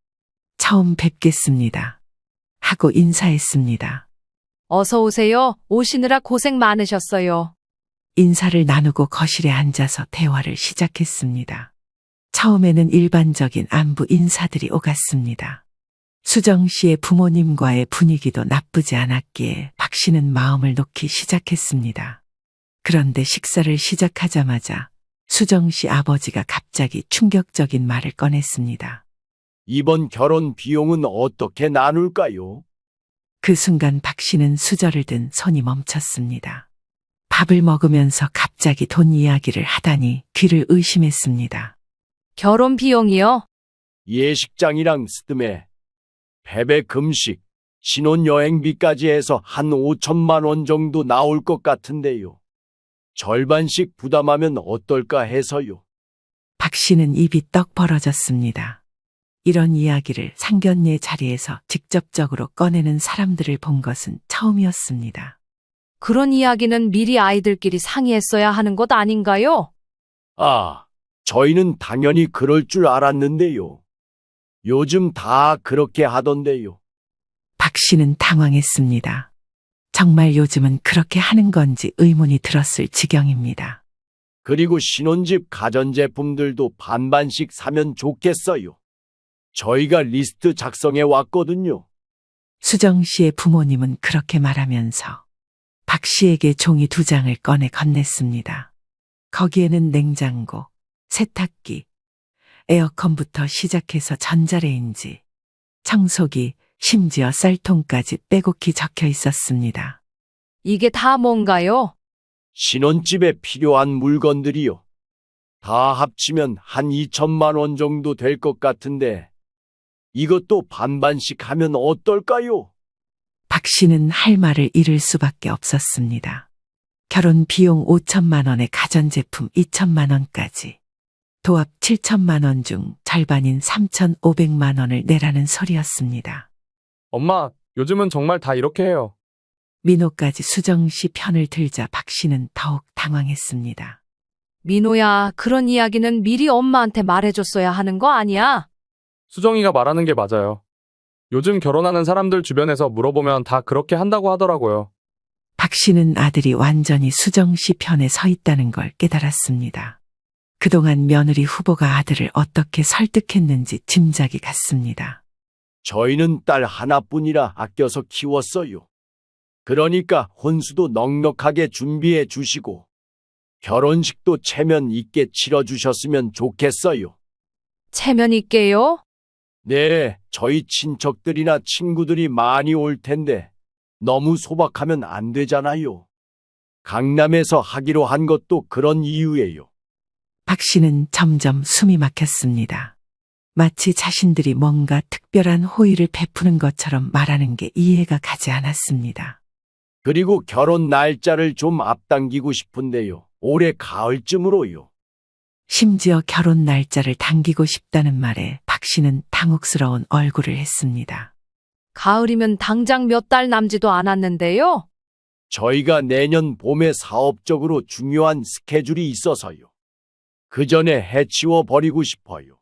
처음 뵙겠습니다 하고 인사했습니다. 어서 오세요. 오시느라 고생 많으셨어요. 인사를 나누고 거실에 앉아서 대화를 시작했습니다. 처음에는 일반적인 안부 인사들이 오갔습니다. 수정 씨의 부모님과의 분위기도 나쁘지 않았기에 박 씨는 마음을 놓기 시작했습니다. 그런데 식사를 시작하자마자 수정 씨 아버지가 갑자기 충격적인 말을 꺼냈습니다. 이번 결혼 비용은 어떻게 나눌까요? 그 순간 박 씨는 수저를 든 손이 멈췄습니다. 밥을 먹으면서 갑자기 돈 이야기를 하다니 귀를 의심했습니다. 결혼 비용이요? 예식장이랑 스드메, 베베 금식, 신혼여행비까지 해서 한 5천만 원 정도 나올 것 같은데요. 절반씩 부담하면 어떨까 해서요. 박 씨는 입이 떡 벌어졌습니다. 이런 이야기를 상견례 자리에서 직접적으로 꺼내는 사람들을 본 것은 처음이었습니다. 그런 이야기는 미리 아이들끼리 상의했어야 하는 것 아닌가요? 아, 저희는 당연히 그럴 줄 알았는데요. 요즘 다 그렇게 하던데요. 박 씨는 당황했습니다. 정말 요즘은 그렇게 하는 건지 의문이 들었을 지경입니다. 그리고 신혼집 가전제품들도 반반씩 사면 좋겠어요. 저희가 리스트 작성해 왔거든요. 수정 씨의 부모님은 그렇게 말하면서 박 씨에게 종이 2장을 꺼내 건넸습니다. 거기에는 냉장고, 세탁기, 에어컨부터 시작해서 전자레인지, 청소기, 심지어 쌀통까지 빼곡히 적혀 있었습니다. 이게 다 뭔가요? 신혼집에 필요한 물건들이요. 다 합치면 한 2천만 원 정도 될 것 같은데 이것도 반반씩 하면 어떨까요? 박 씨는 할 말을 잃을 수밖에 없었습니다. 결혼 비용 5천만 원에 가전제품 2천만 원까지. 도합 7천만 원 중 절반인 3,500만 원을 내라는 소리였습니다. 엄마, 요즘은 정말 다 이렇게 해요. 민호까지 수정 씨 편을 들자 박 씨는 더욱 당황했습니다. 민호야, 그런 이야기는 미리 엄마한테 말해줬어야 하는 거 아니야? 수정이가 말하는 게 맞아요. 요즘 결혼하는 사람들 주변에서 물어보면 다 그렇게 한다고 하더라고요. 박 씨는 아들이 완전히 수정 씨 편에 서 있다는 걸 깨달았습니다. 그동안 며느리 후보가 아들을 어떻게 설득했는지 짐작이 갔습니다. 저희는 딸 하나뿐이라 아껴서 키웠어요. 그러니까 혼수도 넉넉하게 준비해 주시고 결혼식도 체면 있게 치러주셨으면 좋겠어요. 체면 있게요? 네, 저희 친척들이나 친구들이 많이 올 텐데 너무 소박하면 안 되잖아요. 강남에서 하기로 한 것도 그런 이유예요. 박 씨는 점점 숨이 막혔습니다. 마치 자신들이 뭔가 특별한 호의를 베푸는 것처럼 말하는 게 이해가 가지 않았습니다. 그리고 결혼 날짜를 좀 앞당기고 싶은데요. 올해 가을쯤으로요. 심지어 결혼 날짜를 당기고 싶다는 말에 박 씨는 당혹스러운 얼굴을 했습니다. 가을이면 당장 몇 달 남지도 않았는데요? 저희가 내년 봄에 사업적으로 중요한 스케줄이 있어서요. 그 전에 해치워 버리고 싶어요.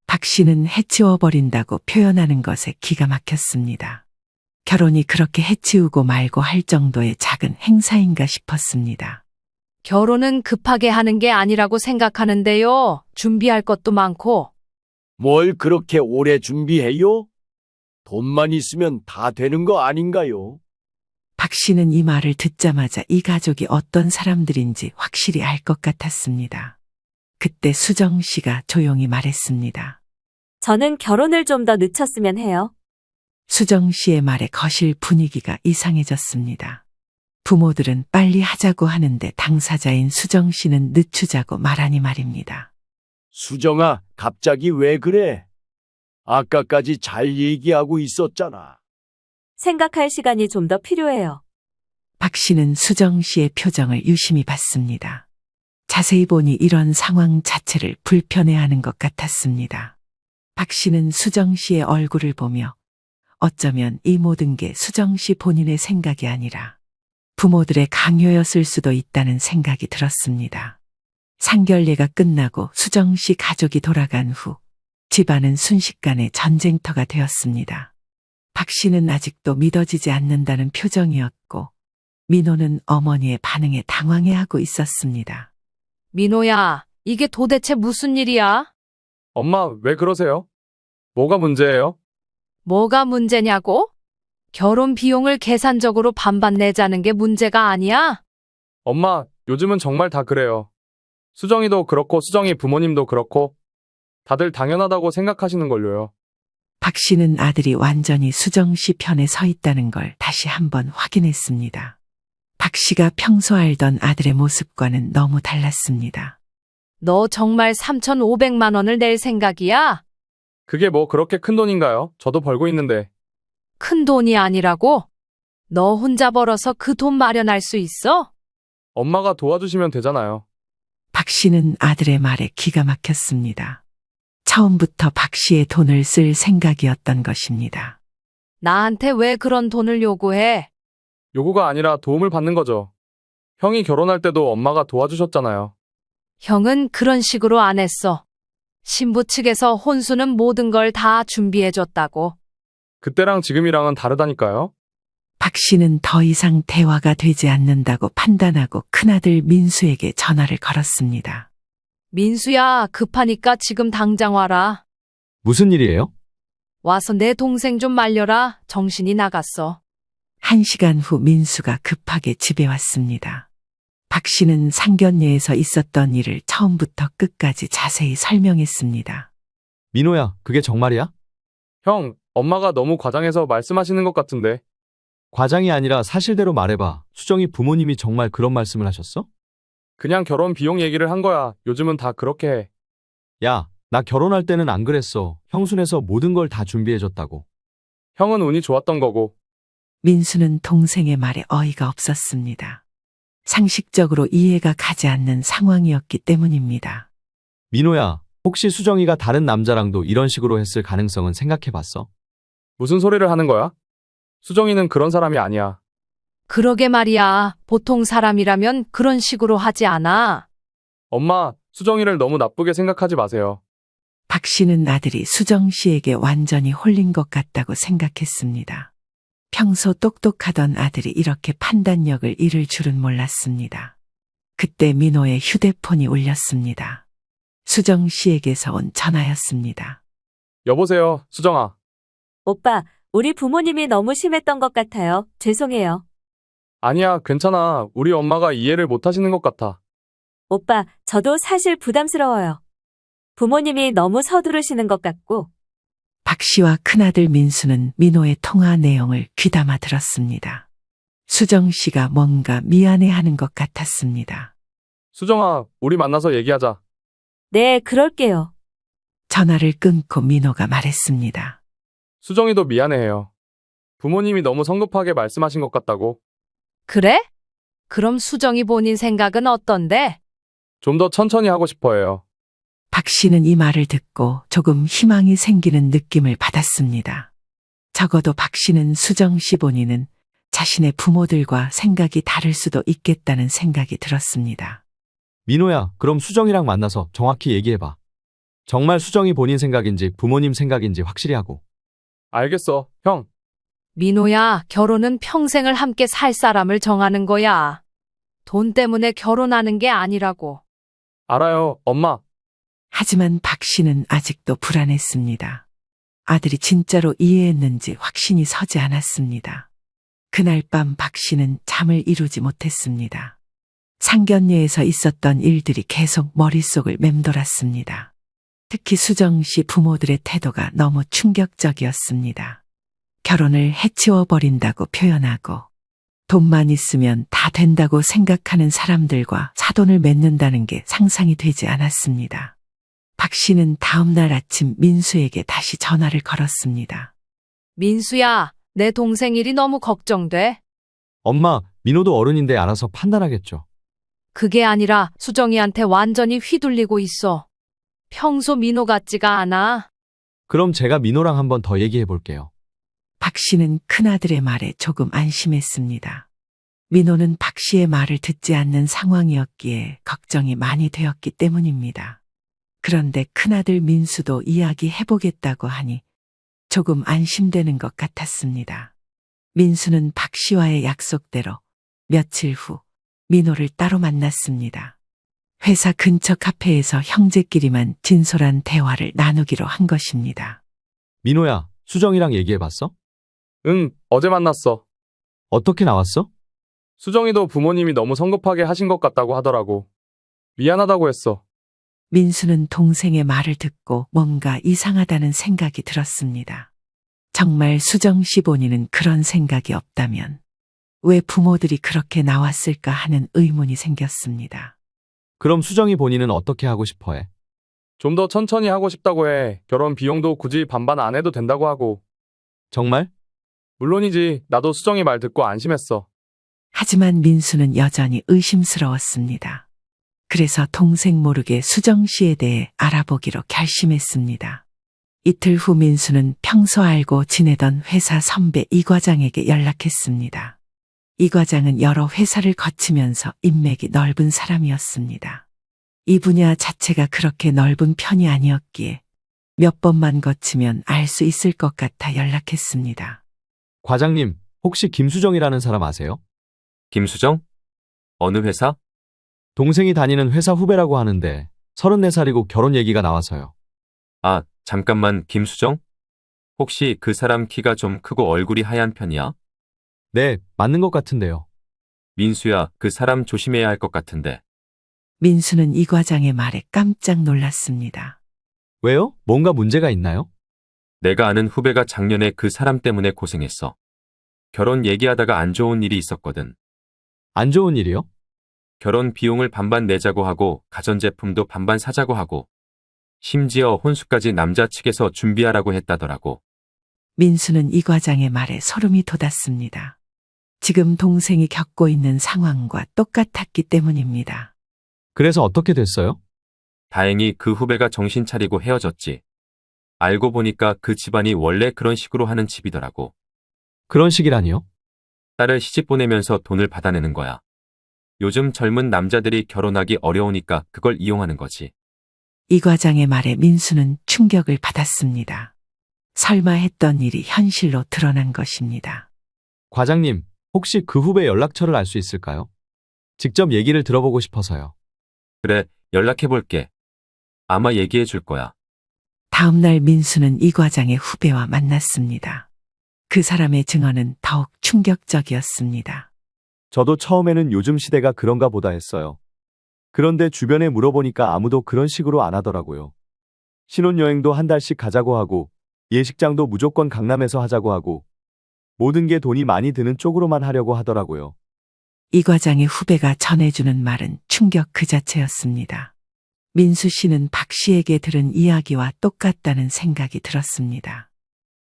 박 씨는 해치워버린다고 표현하는 것에 기가 막혔습니다. 결혼이 그렇게 해치우고 말고 할 정도의 작은 행사인가 싶었습니다. 결혼은 급하게 하는 게 아니라고 생각하는데요. 준비할 것도 많고. 뭘 그렇게 오래 준비해요? 돈만 있으면 다 되는 거 아닌가요? 박 씨는 이 말을 듣자마자 이 가족이 어떤 사람들인지 확실히 알 것 같았습니다. 그때 수정 씨가 조용히 말했습니다. 저는 결혼을 좀 더 늦췄으면 해요. 수정 씨의 말에 거실 분위기가 이상해졌습니다. 부모들은 빨리 하자고 하는데 당사자인 수정 씨는 늦추자고 말하니 말입니다. 수정아, 갑자기 왜 그래? 아까까지 잘 얘기하고 있었잖아. 생각할 시간이 좀 더 필요해요. 박 씨는 수정 씨의 표정을 유심히 봤습니다. 자세히 보니 이런 상황 자체를 불편해하는 것 같았습니다. 박 씨는 수정 씨의 얼굴을 보며 어쩌면 이 모든 게 수정 씨 본인의 생각이 아니라 부모들의 강요였을 수도 있다는 생각이 들었습니다. 상견례가 끝나고 수정 씨 가족이 돌아간 후 집안은 순식간에 전쟁터가 되었습니다. 박 씨는 아직도 믿어지지 않는다는 표정이었고 민호는 어머니의 반응에 당황해하고 있었습니다. 민호야, 이게 도대체 무슨 일이야? 엄마, 왜 그러세요? 뭐가 문제예요? 뭐가 문제냐고? 결혼 비용을 계산적으로 반반 내자는 게 문제가 아니야? 엄마, 요즘은 정말 다 그래요. 수정이도 그렇고 수정이 부모님도 그렇고 다들 당연하다고 생각하시는 걸로요. 박 씨는 아들이 완전히 수정 씨 편에 서 있다는 걸 다시 한번 확인했습니다. 박 씨가 평소 알던 아들의 모습과는 너무 달랐습니다. 너 정말 3,500만 원을 낼 생각이야? 그게 뭐 그렇게 큰 돈인가요? 저도 벌고 있는데. 큰 돈이 아니라고? 너 혼자 벌어서 그 돈 마련할 수 있어? 엄마가 도와주시면 되잖아요. 박 씨는 아들의 말에 기가 막혔습니다. 처음부터 박 씨의 돈을 쓸 생각이었던 것입니다. 나한테 왜 그런 돈을 요구해? 요구가 아니라 도움을 받는 거죠. 형이 결혼할 때도 엄마가 도와주셨잖아요. 형은 그런 식으로 안 했어. 신부 측에서 혼수는 모든 걸 다 준비해줬다고. 그때랑 지금이랑은 다르다니까요. 박 씨는 더 이상 대화가 되지 않는다고 판단하고 큰아들 민수에게 전화를 걸었습니다. 민수야, 급하니까 지금 당장 와라. 무슨 일이에요? 와서 내 동생 좀 말려라. 정신이 나갔어. 1시간 후 민수가 급하게 집에 왔습니다. 박 씨는 상견례에서 있었던 일을 처음부터 끝까지 자세히 설명했습니다. 민호야, 그게 정말이야? 형, 엄마가 너무 과장해서 말씀하시는 것 같은데. 과장이 아니라 사실대로 말해봐. 수정이 부모님이 정말 그런 말씀을 하셨어? 그냥 결혼 비용 얘기를 한 거야. 요즘은 다 그렇게 해. 야, 나 결혼할 때는 안 그랬어. 형순에서 모든 걸 다 준비해줬다고. 형은 운이 좋았던 거고. 민수는 동생의 말에 어이가 없었습니다. 상식적으로 이해가 가지 않는 상황이었기 때문입니다. 민호야, 혹시 수정이가 다른 남자랑도 이런 식으로 했을 가능성은 생각해봤어? 무슨 소리를 하는 거야? 수정이는 그런 사람이 아니야. 그러게 말이야. 보통 사람이라면 그런 식으로 하지 않아. 엄마, 수정이를 너무 나쁘게 생각하지 마세요. 박 씨는 아들이 수정 씨에게 완전히 홀린 것 같다고 생각했습니다. 평소 똑똑하던 아들이 이렇게 판단력을 잃을 줄은 몰랐습니다. 그때 민호의 휴대폰이 울렸습니다. 수정 씨에게서 온 전화였습니다. 여보세요, 수정아. 오빠, 우리 부모님이 너무 심했던 것 같아요. 죄송해요. 아니야, 괜찮아. 우리 엄마가 이해를 못 하시는 것 같아. 오빠, 저도 사실 부담스러워요. 부모님이 너무 서두르시는 것 같고. 박 씨와 큰아들 민수는 민호의 통화 내용을 귀담아 들었습니다. 수정 씨가 뭔가 미안해하는 것 같았습니다. 수정아, 우리 만나서 얘기하자. 네, 그럴게요. 전화를 끊고 민호가 말했습니다. 수정이도 미안해해요. 부모님이 너무 성급하게 말씀하신 것 같다고. 그래? 그럼 수정이 본인 생각은 어떤데? 좀 더 천천히 하고 싶어 해요. 박 씨는 이 말을 듣고 조금 희망이 생기는 느낌을 받았습니다. 적어도 박 씨는 수정 씨 본인은 자신의 부모들과 생각이 다를 수도 있겠다는 생각이 들었습니다. 민호야, 그럼 수정이랑 만나서 정확히 얘기해봐. 정말 수정이 본인 생각인지 부모님 생각인지 확실히 하고. 알겠어, 형. 민호야, 결혼은 평생을 함께 살 사람을 정하는 거야. 돈 때문에 결혼하는 게 아니라고. 알아요, 엄마. 하지만 박 씨는 아직도 불안했습니다. 아들이 진짜로 이해했는지 확신이 서지 않았습니다. 그날 밤 박 씨는 잠을 이루지 못했습니다. 상견례에서 있었던 일들이 계속 머릿속을 맴돌았습니다. 특히 수정 씨 부모들의 태도가 너무 충격적이었습니다. 결혼을 해치워 버린다고 표현하고 돈만 있으면 다 된다고 생각하는 사람들과 사돈을 맺는다는 게 상상이 되지 않았습니다. 박 씨는 다음 날 아침 민수에게 다시 전화를 걸었습니다. 민수야, 내 동생 일이 너무 걱정돼. 엄마, 민호도 어른인데 알아서 판단하겠죠. 그게 아니라 수정이한테 완전히 휘둘리고 있어. 평소 민호 같지가 않아. 그럼 제가 민호랑 한번 더 얘기해 볼게요. 박 씨는 큰아들의 말에 조금 안심했습니다. 민호는 박 씨의 말을 듣지 않는 상황이었기에 걱정이 많이 되었기 때문입니다. 그런데 큰아들 민수도 이야기해보겠다고 하니 조금 안심되는 것 같았습니다. 민수는 박 씨와의 약속대로 며칠 후 민호를 따로 만났습니다. 회사 근처 카페에서 형제끼리만 진솔한 대화를 나누기로 한 것입니다. 민호야, 수정이랑 얘기해 봤어? 응, 어제 만났어. 어떻게 나왔어? 수정이도 부모님이 너무 성급하게 하신 것 같다고 하더라고. 미안하다고 했어. 민수는 동생의 말을 듣고 뭔가 이상하다는 생각이 들었습니다. 정말 수정 씨 본인은 그런 생각이 없다면 왜 부모들이 그렇게 나왔을까 하는 의문이 생겼습니다. 그럼 수정이 본인은 어떻게 하고 싶어 해? 좀 더 천천히 하고 싶다고 해. 결혼 비용도 굳이 반반 안 해도 된다고 하고. 정말? 물론이지. 나도 수정이 말 듣고 안심했어. 하지만 민수는 여전히 의심스러웠습니다. 그래서 동생 모르게 수정 씨에 대해 알아보기로 결심했습니다. 이틀 후 민수는 평소 알고 지내던 회사 선배 이 과장에게 연락했습니다. 이 과장은 여러 회사를 거치면서 인맥이 넓은 사람이었습니다. 이 분야 자체가 그렇게 넓은 편이 아니었기에 몇 번만 거치면 알 수 있을 것 같아 연락했습니다. 과장님, 혹시 김수정이라는 사람 아세요? 김수정? 어느 회사? 동생이 다니는 회사 후배라고 하는데 34살이고 결혼 얘기가 나와서요. 아, 잠깐만, 김수정? 혹시 그 사람 키가 좀 크고 얼굴이 하얀 편이야? 네, 맞는 것 같은데요. 민수야, 그 사람 조심해야 할 것 같은데. 민수는 이 과장의 말에 깜짝 놀랐습니다. 왜요? 뭔가 문제가 있나요? 내가 아는 후배가 작년에 그 사람 때문에 고생했어. 결혼 얘기하다가 안 좋은 일이 있었거든. 안 좋은 일이요? 결혼 비용을 반반 내자고 하고 가전제품도 반반 사자고 하고 심지어 혼수까지 남자 측에서 준비하라고 했다더라고. 민수는 이 과장의 말에 소름이 돋았습니다. 지금 동생이 겪고 있는 상황과 똑같았기 때문입니다. 그래서 어떻게 됐어요? 다행히 그 후배가 정신 차리고 헤어졌지. 알고 보니까 그 집안이 원래 그런 식으로 하는 집이더라고. 그런 식이라니요? 딸을 시집 보내면서 돈을 받아내는 거야. 요즘 젊은 남자들이 결혼하기 어려우니까 그걸 이용하는 거지. 이 과장의 말에 민수는 충격을 받았습니다. 설마 했던 일이 현실로 드러난 것입니다. 과장님, 혹시 그 후배 연락처를 알 수 있을까요? 직접 얘기를 들어보고 싶어서요. 그래, 연락해볼게. 아마 얘기해 줄 거야. 다음 날 민수는 이 과장의 후배와 만났습니다. 그 사람의 증언은 더욱 충격적이었습니다. 저도 처음에는 요즘 시대가 그런가 보다 했어요. 그런데 주변에 물어보니까 아무도 그런 식으로 안 하더라고요. 신혼여행도 한 달씩 가자고 하고 예식장도 무조건 강남에서 하자고 하고 모든 게 돈이 많이 드는 쪽으로만 하려고 하더라고요. 이 과장의 후배가 전해주는 말은 충격 그 자체였습니다. 민수 씨는 박 씨에게 들은 이야기와 똑같다는 생각이 들었습니다.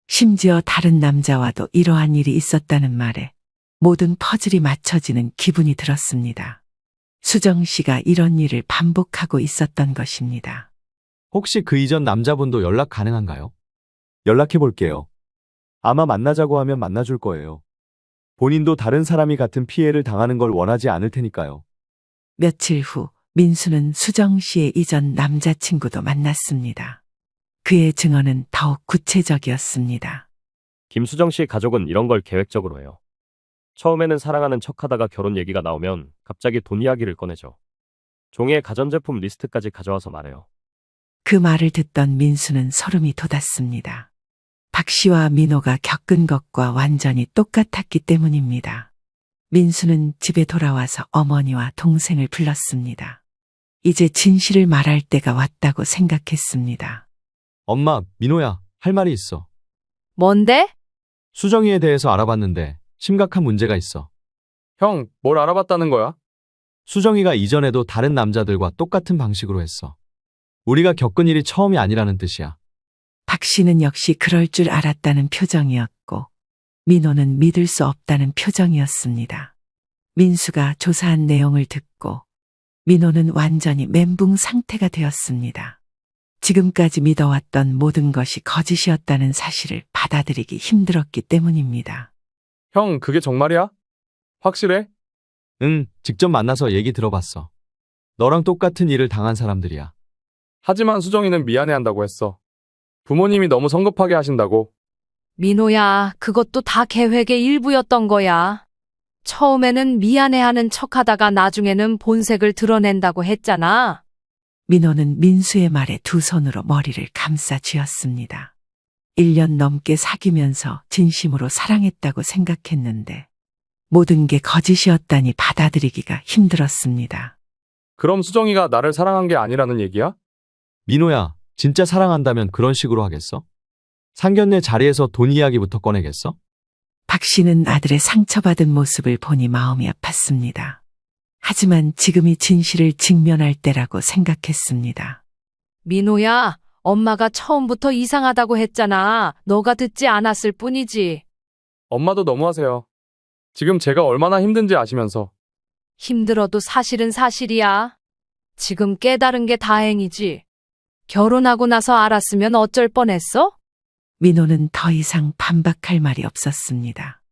심지어 다른 남자와도 이러한 일이 있었다는 말에 모든 퍼즐이 맞춰지는 기분이 들었습니다. 수정 씨가 이런 일을 반복하고 있었던 것입니다. 혹시 그 이전 남자분도 연락 가능한가요? 연락해 볼게요. 아마 만나자고 하면 만나줄 거예요. 본인도 다른 사람이 같은 피해를 당하는 걸 원하지 않을 테니까요. 며칠 후 민수는 수정 씨의 이전 남자친구도 만났습니다. 그의 증언은 더욱 구체적이었습니다. 김수정 씨 가족은 이런 걸 계획적으로 해요. 처음에는 사랑하는 척하다가 결혼 얘기가 나오면 갑자기 돈 이야기를 꺼내죠. 종이에 가전제품 리스트까지 가져와서 말해요. 그 말을 듣던 민수는 소름이 돋았습니다. 박 씨와 민호가 겪은 것과 완전히 똑같았기 때문입니다. 민수는 집에 돌아와서 어머니와 동생을 불렀습니다. 이제 진실을 말할 때가 왔다고 생각했습니다. 엄마, 민호야, 할 말이 있어. 뭔데? 수정이에 대해서 알아봤는데 심각한 문제가 있어. 형, 뭘 알아봤다는 거야? 수정이가 이전에도 다른 남자들과 똑같은 방식으로 했어. 우리가 겪은 일이 처음이 아니라는 뜻이야. 박 씨는 역시 그럴 줄 알았다는 표정이었고, 민호는 믿을 수 없다는 표정이었습니다. 민수가 조사한 내용을 듣고 민호는 완전히 멘붕 상태가 되었습니다. 지금까지 믿어왔던 모든 것이 거짓이었다는 사실을 받아들이기 힘들었기 때문입니다. 형, 그게 정말이야? 확실해? 응, 직접 만나서 얘기 들어봤어. 너랑 똑같은 일을 당한 사람들이야. 하지만 수정이는 미안해한다고 했어. 부모님이 너무 성급하게 하신다고. 민호야, 그것도 다 계획의 일부였던 거야. 처음에는 미안해하는 척하다가 나중에는 본색을 드러낸다고 했잖아. 민호는 민수의 말에 두 손으로 머리를 감싸 쥐었습니다. 1년 넘게 사귀면서 진심으로 사랑했다고 생각했는데 모든 게 거짓이었다니 받아들이기가 힘들었습니다. 그럼 수정이가 나를 사랑한 게 아니라는 얘기야? 민호야, 진짜 사랑한다면 그런 식으로 하겠어? 상견례 자리에서 돈 이야기부터 꺼내겠어? 박 씨는 아들의 상처받은 모습을 보니 마음이 아팠습니다. 하지만 지금이 진실을 직면할 때라고 생각했습니다. 민호야, 엄마가 처음부터 이상하다고 했잖아. 너가 듣지 않았을 뿐이지. 엄마도 너무하세요. 지금 제가 얼마나 힘든지 아시면서. 힘들어도 사실은 사실이야. 지금 깨달은 게 다행이지. 결혼하고 나서 알았으면 어쩔 뻔했어? 민호는 더 이상 반박할 말이 없었습니다.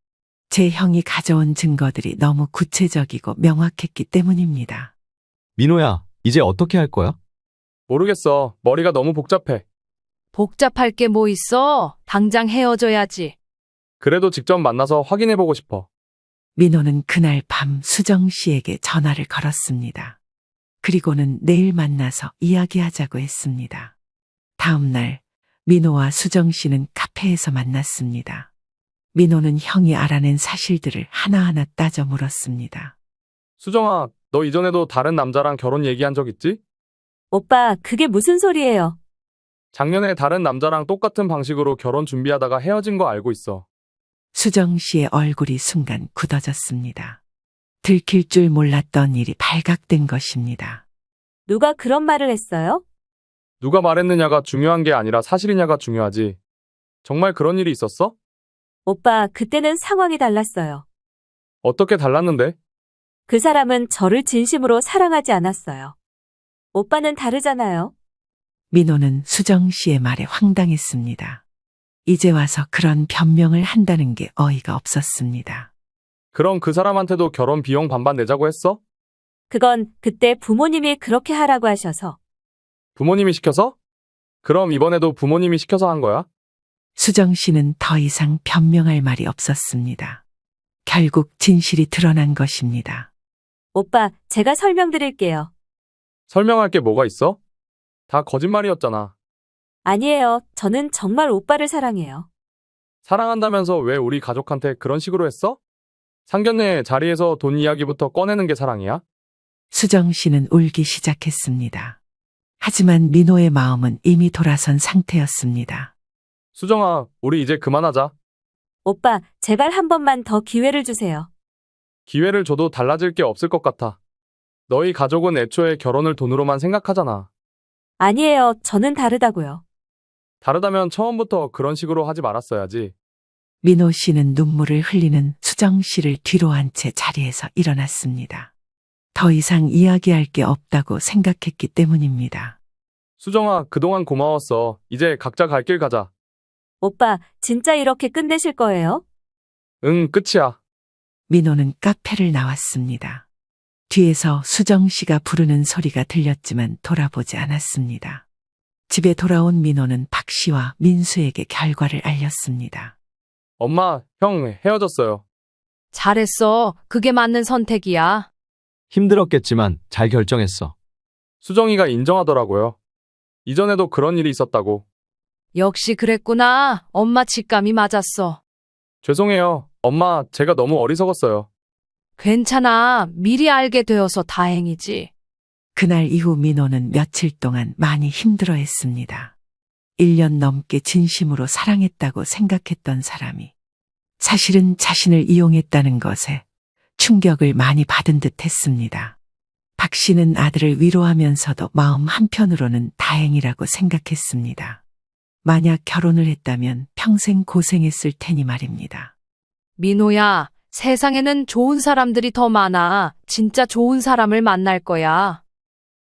제 형이 가져온 증거들이 너무 구체적이고 명확했기 때문입니다. 민호야, 이제 어떻게 할 거야? 모르겠어. 머리가 너무 복잡해. 복잡할 게 뭐 있어? 당장 헤어져야지. 그래도 직접 만나서 확인해보고 싶어. 민호는 그날 밤 수정 씨에게 전화를 걸었습니다. 그리고는 내일 만나서 이야기하자고 했습니다. 다음 날 민호와 수정 씨는 카페에서 만났습니다. 민호는 형이 알아낸 사실들을 하나하나 따져 물었습니다. 수정아, 너 이전에도 다른 남자랑 결혼 얘기한 적 있지? 오빠, 그게 무슨 소리예요? 작년에 다른 남자랑 똑같은 방식으로 결혼 준비하다가 헤어진 거 알고 있어. 수정 씨의 얼굴이 순간 굳어졌습니다. 들킬 줄 몰랐던 일이 발각된 것입니다. 누가 그런 말을 했어요? 누가 말했느냐가 중요한 게 아니라 사실이냐가 중요하지. 정말 그런 일이 있었어? 오빠, 그때는 상황이 달랐어요. 어떻게 달랐는데? 그 사람은 저를 진심으로 사랑하지 않았어요. 오빠는 다르잖아요. 민호는 수정 씨의 말에 황당했습니다. 이제 와서 그런 변명을 한다는 게 어이가 없었습니다. 그럼 그 사람한테도 결혼 비용 반반 내자고 했어? 그건 그때 부모님이 그렇게 하라고 하셔서. 부모님이 시켜서? 그럼 이번에도 부모님이 시켜서 한 거야? 수정 씨는 더 이상 변명할 말이 없었습니다. 결국 진실이 드러난 것입니다. 오빠, 제가 설명드릴게요. 설명할 게 뭐가 있어? 다 거짓말이었잖아. 아니에요. 저는 정말 오빠를 사랑해요. 사랑한다면서 왜 우리 가족한테 그런 식으로 했어? 상견례 자리에서 돈 이야기부터 꺼내는 게 사랑이야? 수정 씨는 울기 시작했습니다. 하지만 민호의 마음은 이미 돌아선 상태였습니다. 수정아, 우리 이제 그만하자. 오빠, 제발 한 번만 더 기회를 주세요. 기회를 줘도 달라질 게 없을 것 같아. 너희 가족은 애초에 결혼을 돈으로만 생각하잖아. 아니에요. 저는 다르다고요. 다르다면 처음부터 그런 식으로 하지 말았어야지. 민호 씨는 눈물을 흘리는 수정 씨를 뒤로 한 채 자리에서 일어났습니다. 더 이상 이야기할 게 없다고 생각했기 때문입니다. 수정아, 그동안 고마웠어. 이제 각자 갈 길 가자. 오빠, 진짜 이렇게 끝내실 거예요? 응, 끝이야. 민호는 카페를 나왔습니다. 뒤에서 수정 씨가 부르는 소리가 들렸지만 돌아보지 않았습니다. 집에 돌아온 민호는 박 씨와 민수에게 결과를 알렸습니다. 엄마, 형 헤어졌어요. 잘했어. 그게 맞는 선택이야. 힘들었겠지만 잘 결정했어. 수정이가 인정하더라고요. 이전에도 그런 일이 있었다고. 역시 그랬구나. 엄마 직감이 맞았어. 죄송해요. 엄마, 제가 너무 어리석었어요. 괜찮아. 미리 알게 되어서 다행이지. 그날 이후 민호는 며칠 동안 많이 힘들어했습니다. 1년 넘게 진심으로 사랑했다고 생각했던 사람이 사실은 자신을 이용했다는 것에 충격을 많이 받은 듯 했습니다. 박 씨는 아들을 위로하면서도 마음 한편으로는 다행이라고 생각했습니다. 만약 결혼을 했다면 평생 고생했을 테니 말입니다. 민호야, 세상에는 좋은 사람들이 더 많아. 진짜 좋은 사람을 만날 거야.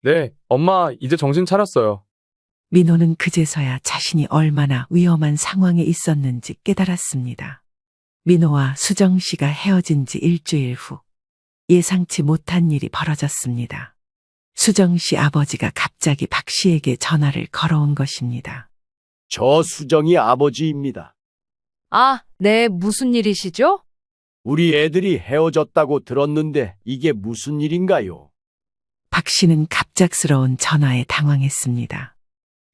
네, 엄마, 이제 정신 차렸어요. 민호는 그제서야 자신이 얼마나 위험한 상황에 있었는지 깨달았습니다. 민호와 수정 씨가 헤어진 지 일주일 후 예상치 못한 일이 벌어졌습니다. 수정 씨 아버지가 갑자기 박 씨에게 전화를 걸어온 것입니다. 저 수정이 아버지입니다. 아, 네, 무슨 일이시죠? 우리 애들이 헤어졌다고 들었는데 이게 무슨 일인가요? 박 씨는 갑작스러운 전화에 당황했습니다.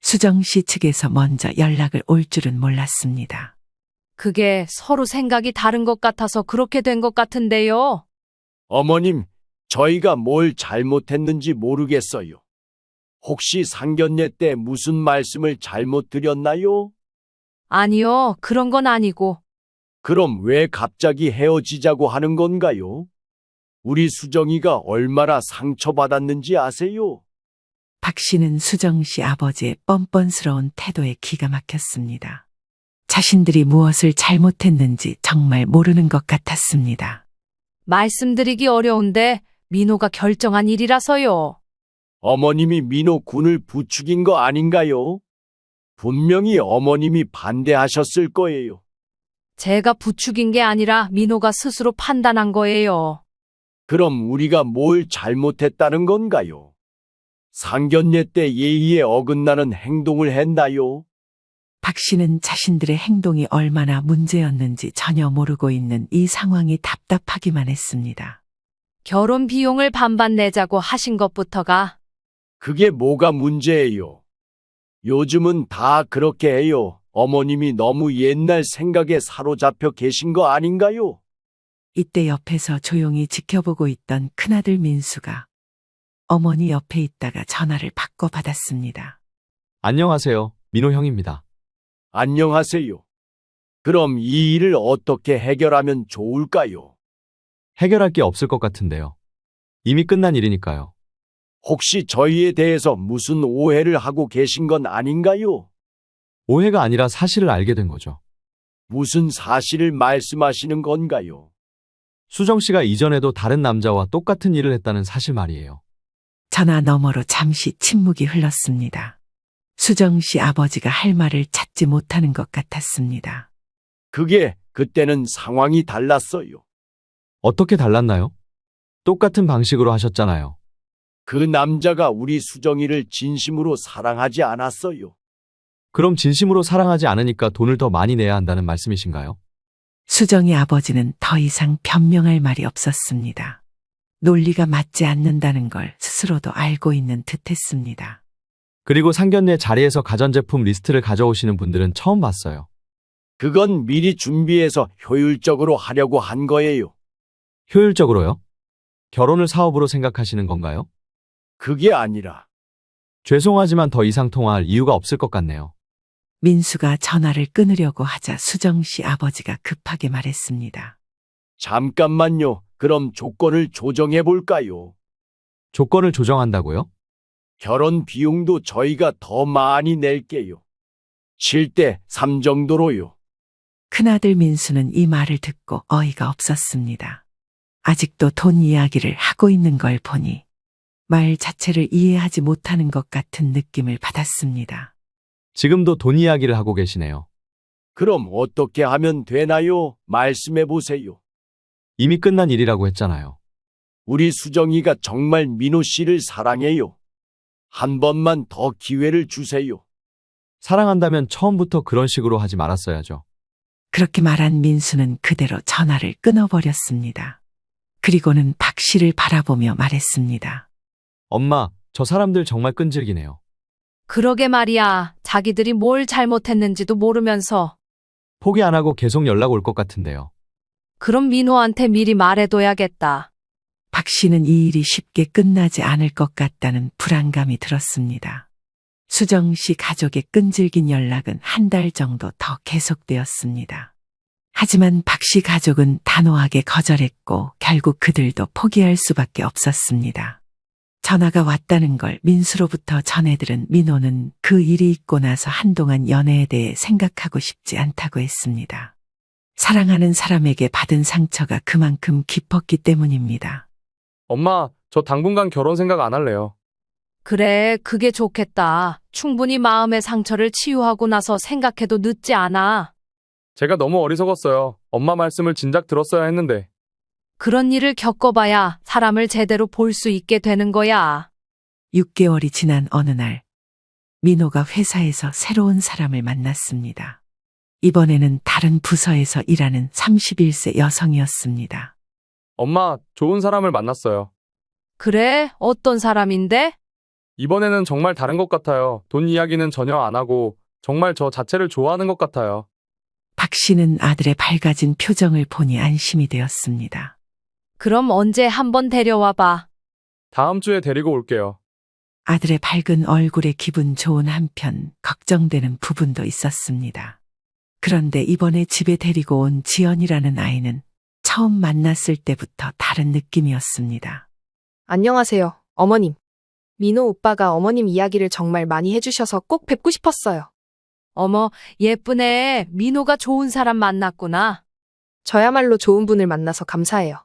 수정 씨 측에서 먼저 연락을 올 줄은 몰랐습니다. 그게 서로 생각이 다른 것 같아서 그렇게 된 것 같은데요. 어머님, 저희가 뭘 잘못했는지 모르겠어요. 혹시 상견례 때 무슨 말씀을 잘못 드렸나요? 아니요, 그런 건 아니고. 그럼 왜 갑자기 헤어지자고 하는 건가요? 우리 수정이가 얼마나 상처받았는지 아세요? 박 씨는 수정 씨 아버지의 뻔뻔스러운 태도에 기가 막혔습니다. 자신들이 무엇을 잘못했는지 정말 모르는 것 같았습니다. 말씀드리기 어려운데 민호가 결정한 일이라서요. 어머님이 민호 군을 부추긴 거 아닌가요? 분명히 어머님이 반대하셨을 거예요. 제가 부추긴 게 아니라 민호가 스스로 판단한 거예요. 그럼 우리가 뭘 잘못했다는 건가요? 상견례 때 예의에 어긋나는 행동을 했나요? 박 씨는 자신들의 행동이 얼마나 문제였는지 전혀 모르고 있는 이 상황이 답답하기만 했습니다. 결혼 비용을 반반 내자고 하신 것부터가 그게 뭐가 문제예요? 요즘은 다 그렇게 해요. 어머님이 너무 옛날 생각에 사로잡혀 계신 거 아닌가요? 이때 옆에서 조용히 지켜보고 있던 큰아들 민수가 어머니 옆에 있다가 전화를 바꿔 받았습니다. 안녕하세요. 민호 형입니다. 안녕하세요. 그럼 이 일을 어떻게 해결하면 좋을까요? 해결할 게 없을 것 같은데요. 이미 끝난 일이니까요. 혹시 저희에 대해서 무슨 오해를 하고 계신 건 아닌가요? 오해가 아니라 사실을 알게 된 거죠. 무슨 사실을 말씀하시는 건가요? 수정 씨가 이전에도 다른 남자와 똑같은 일을 했다는 사실 말이에요. 전화 너머로 잠시 침묵이 흘렀습니다. 수정 씨 아버지가 할 말을 찾지 못하는 것 같았습니다. 그때는 상황이 달랐어요. 어떻게 달랐나요? 똑같은 방식으로 하셨잖아요. 그 남자가 우리 수정이를 진심으로 사랑하지 않았어요. 그럼 진심으로 사랑하지 않으니까 돈을 더 많이 내야 한다는 말씀이신가요? 수정이 아버지는 더 이상 변명할 말이 없었습니다. 논리가 맞지 않는다는 걸 스스로도 알고 있는 듯했습니다. 그리고 상견례 자리에서 가전제품 리스트를 가져오시는 분들은 처음 봤어요. 그건 미리 준비해서 효율적으로 하려고 한 거예요. 효율적으로요? 결혼을 사업으로 생각하시는 건가요? 그게 아니라 죄송하지만 더 이상 통화할 이유가 없을 것 같네요. 민수가 전화를 끊으려고 하자 수정 씨 아버지가 급하게 말했습니다. 잠깐만요. 그럼 조건을 조정해 볼까요? 조건을 조정한다고요? 결혼 비용도 저희가 더 많이 낼게요. 7대 3 정도로요. 큰아들 민수는 이 말을 듣고 어이가 없었습니다. 아직도 돈 이야기를 하고 있는 걸 보니 말 자체를 이해하지 못하는 것 같은 느낌을 받았습니다. 지금도 돈 이야기를 하고 계시네요. 그럼 어떻게 하면 되나요? 말씀해 보세요. 이미 끝난 일이라고 했잖아요. 우리 수정이가 정말 민호 씨를 사랑해요. 한 번만 더 기회를 주세요. 사랑한다면 처음부터 그런 식으로 하지 말았어야죠. 그렇게 말한 민수는 그대로 전화를 끊어버렸습니다. 그리고는 박 씨를 바라보며 말했습니다. 엄마, 저 사람들 정말 끈질기네요. 그러게 말이야. 자기들이 뭘 잘못했는지도 모르면서. 포기 안 하고 계속 연락 올 것 같은데요. 그럼 민호한테 미리 말해둬야겠다. 박 씨는 이 일이 쉽게 끝나지 않을 것 같다는 불안감이 들었습니다. 수정 씨 가족의 끈질긴 연락은 한 달 정도 더 계속되었습니다. 하지만 박 씨 가족은 단호하게 거절했고 결국 그들도 포기할 수밖에 없었습니다. 전화가 왔다는 걸 민수로부터 전해들은 민호는 그 일이 있고 나서 한동안 연애에 대해 생각하고 싶지 않다고 했습니다. 사랑하는 사람에게 받은 상처가 그만큼 깊었기 때문입니다. 엄마, 저 당분간 결혼 생각 안 할래요. 그래, 그게 좋겠다. 충분히 마음의 상처를 치유하고 나서 생각해도 늦지 않아. 제가 너무 어리석었어요. 엄마 말씀을 진작 들었어야 했는데. 그런 일을 겪어봐야 사람을 제대로 볼 수 있게 되는 거야. 6개월이 지난 어느 날, 민호가 회사에서 새로운 사람을 만났습니다. 이번에는 다른 부서에서 일하는 31세 여성이었습니다. 엄마, 좋은 사람을 만났어요. 그래? 어떤 사람인데? 이번에는 정말 다른 것 같아요. 돈 이야기는 전혀 안 하고 정말 저 자체를 좋아하는 것 같아요. 박 씨는 아들의 밝아진 표정을 보니 안심이 되었습니다. 그럼 언제 한번 데려와 봐. 다음 주에 데리고 올게요. 아들의 밝은 얼굴에 기분 좋은 한편 걱정되는 부분도 있었습니다. 그런데 이번에 집에 데리고 온 지연이라는 아이는 처음 만났을 때부터 다른 느낌이었습니다. 안녕하세요, 어머님. 민호 오빠가 어머님 이야기를 정말 많이 해주셔서 꼭 뵙고 싶었어요. 어머, 예쁘네. 민호가 좋은 사람 만났구나. 저야말로 좋은 분을 만나서 감사해요.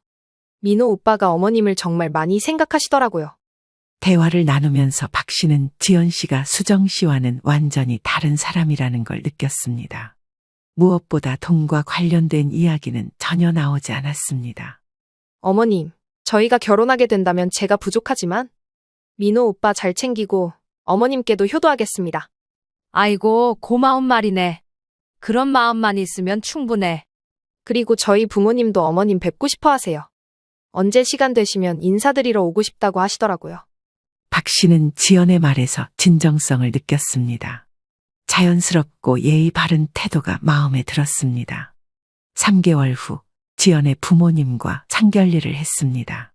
민호 오빠가 어머님을 정말 많이 생각하시더라고요. 대화를 나누면서 박 씨는 지연 씨가 수정 씨와는 완전히 다른 사람이라는 걸 느꼈습니다. 무엇보다 돈과 관련된 이야기는 전혀 나오지 않았습니다. 어머님, 저희가 결혼하게 된다면 제가 부족하지만 민호 오빠 잘 챙기고 어머님께도 효도하겠습니다. 아이고, 고마운 말이네. 그런 마음만 있으면 충분해. 그리고 저희 부모님도 어머님 뵙고 싶어 하세요. 언제 시간 되시면 인사드리러 오고 싶다고 하시더라고요. 박 씨는 지연의 말에서 진정성을 느꼈습니다. 자연스럽고 예의 바른 태도가 마음에 들었습니다. 3개월 후 지연의 부모님과 상견례를 했습니다.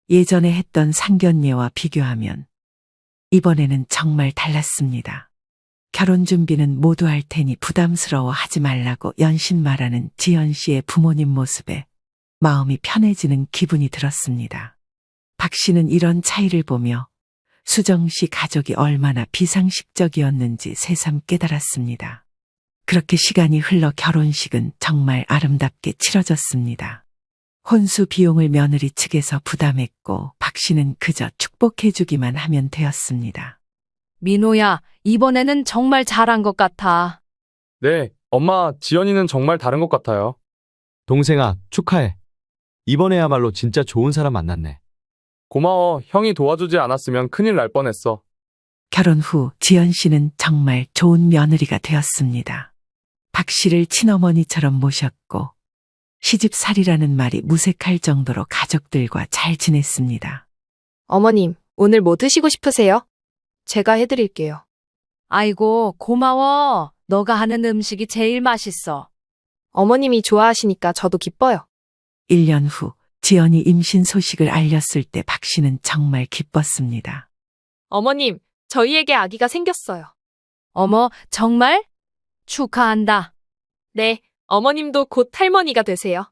예전에 했던 상견례와 비교하면 이번에는 정말 달랐습니다. 결혼 준비는 모두 할 테니 부담스러워 하지 말라고 연신 말하는 지연 씨의 부모님 모습에 마음이 편해지는 기분이 들었습니다. 박 씨는 이런 차이를 보며 수정 씨 가족이 얼마나 비상식적이었는지 새삼 깨달았습니다. 그렇게 시간이 흘러 결혼식은 정말 아름답게 치러졌습니다. 혼수 비용을 며느리 측에서 부담했고 박 씨는 그저 축복해주기만 하면 되었습니다. 민호야, 이번에는 정말 잘한 것 같아. 네, 엄마, 지연이는 정말 다른 것 같아요. 동생아, 축하해. 이번에야말로 진짜 좋은 사람 만났네. 고마워. 형이 도와주지 않았으면 큰일 날 뻔했어. 결혼 후 지연 씨는 정말 좋은 며느리가 되었습니다. 박 씨를 친어머니처럼 모셨고 시집살이라는 말이 무색할 정도로 가족들과 잘 지냈습니다. 어머님, 오늘 뭐 드시고 싶으세요? 제가 해드릴게요. 아이고, 고마워. 너가 하는 음식이 제일 맛있어. 어머님이 좋아하시니까 저도 기뻐요. 1년 후 지연이 임신 소식을 알렸을 때 박 씨는 정말 기뻤습니다. 어머님, 저희에게 아기가 생겼어요. 어머, 정말? 축하한다. 네, 어머님도 곧 할머니가 되세요.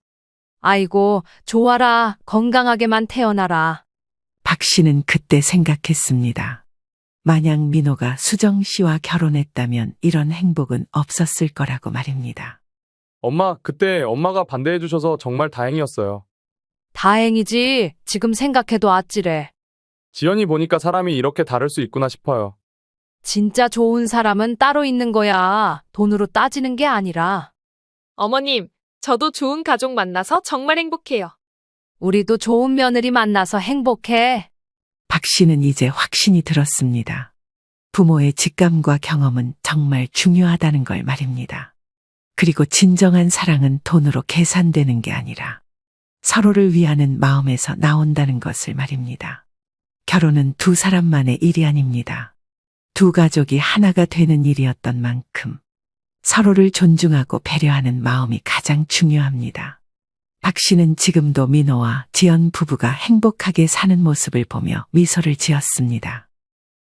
아이고, 좋아라. 건강하게만 태어나라. 박 씨는 그때 생각했습니다. 만약 민호가 수정 씨와 결혼했다면 이런 행복은 없었을 거라고 말입니다. 엄마, 그때 엄마가 반대해 주셔서 정말 다행이었어요. 다행이지. 지금 생각해도 아찔해. 지연이 보니까 사람이 이렇게 다를 수 있구나 싶어요. 진짜 좋은 사람은 따로 있는 거야. 돈으로 따지는 게 아니라. 어머님, 저도 좋은 가족 만나서 정말 행복해요. 우리도 좋은 며느리 만나서 행복해. 박 씨는 이제 확신이 들었습니다. 부모의 직감과 경험은 정말 중요하다는 걸 말입니다. 그리고 진정한 사랑은 돈으로 계산되는 게 아니라 서로를 위하는 마음에서 나온다는 것을 말입니다. 결혼은 두 사람만의 일이 아닙니다. 두 가족이 하나가 되는 일이었던 만큼 서로를 존중하고 배려하는 마음이 가장 중요합니다. 박 씨는 지금도 민호와 지연 부부가 행복하게 사는 모습을 보며 미소를 지었습니다.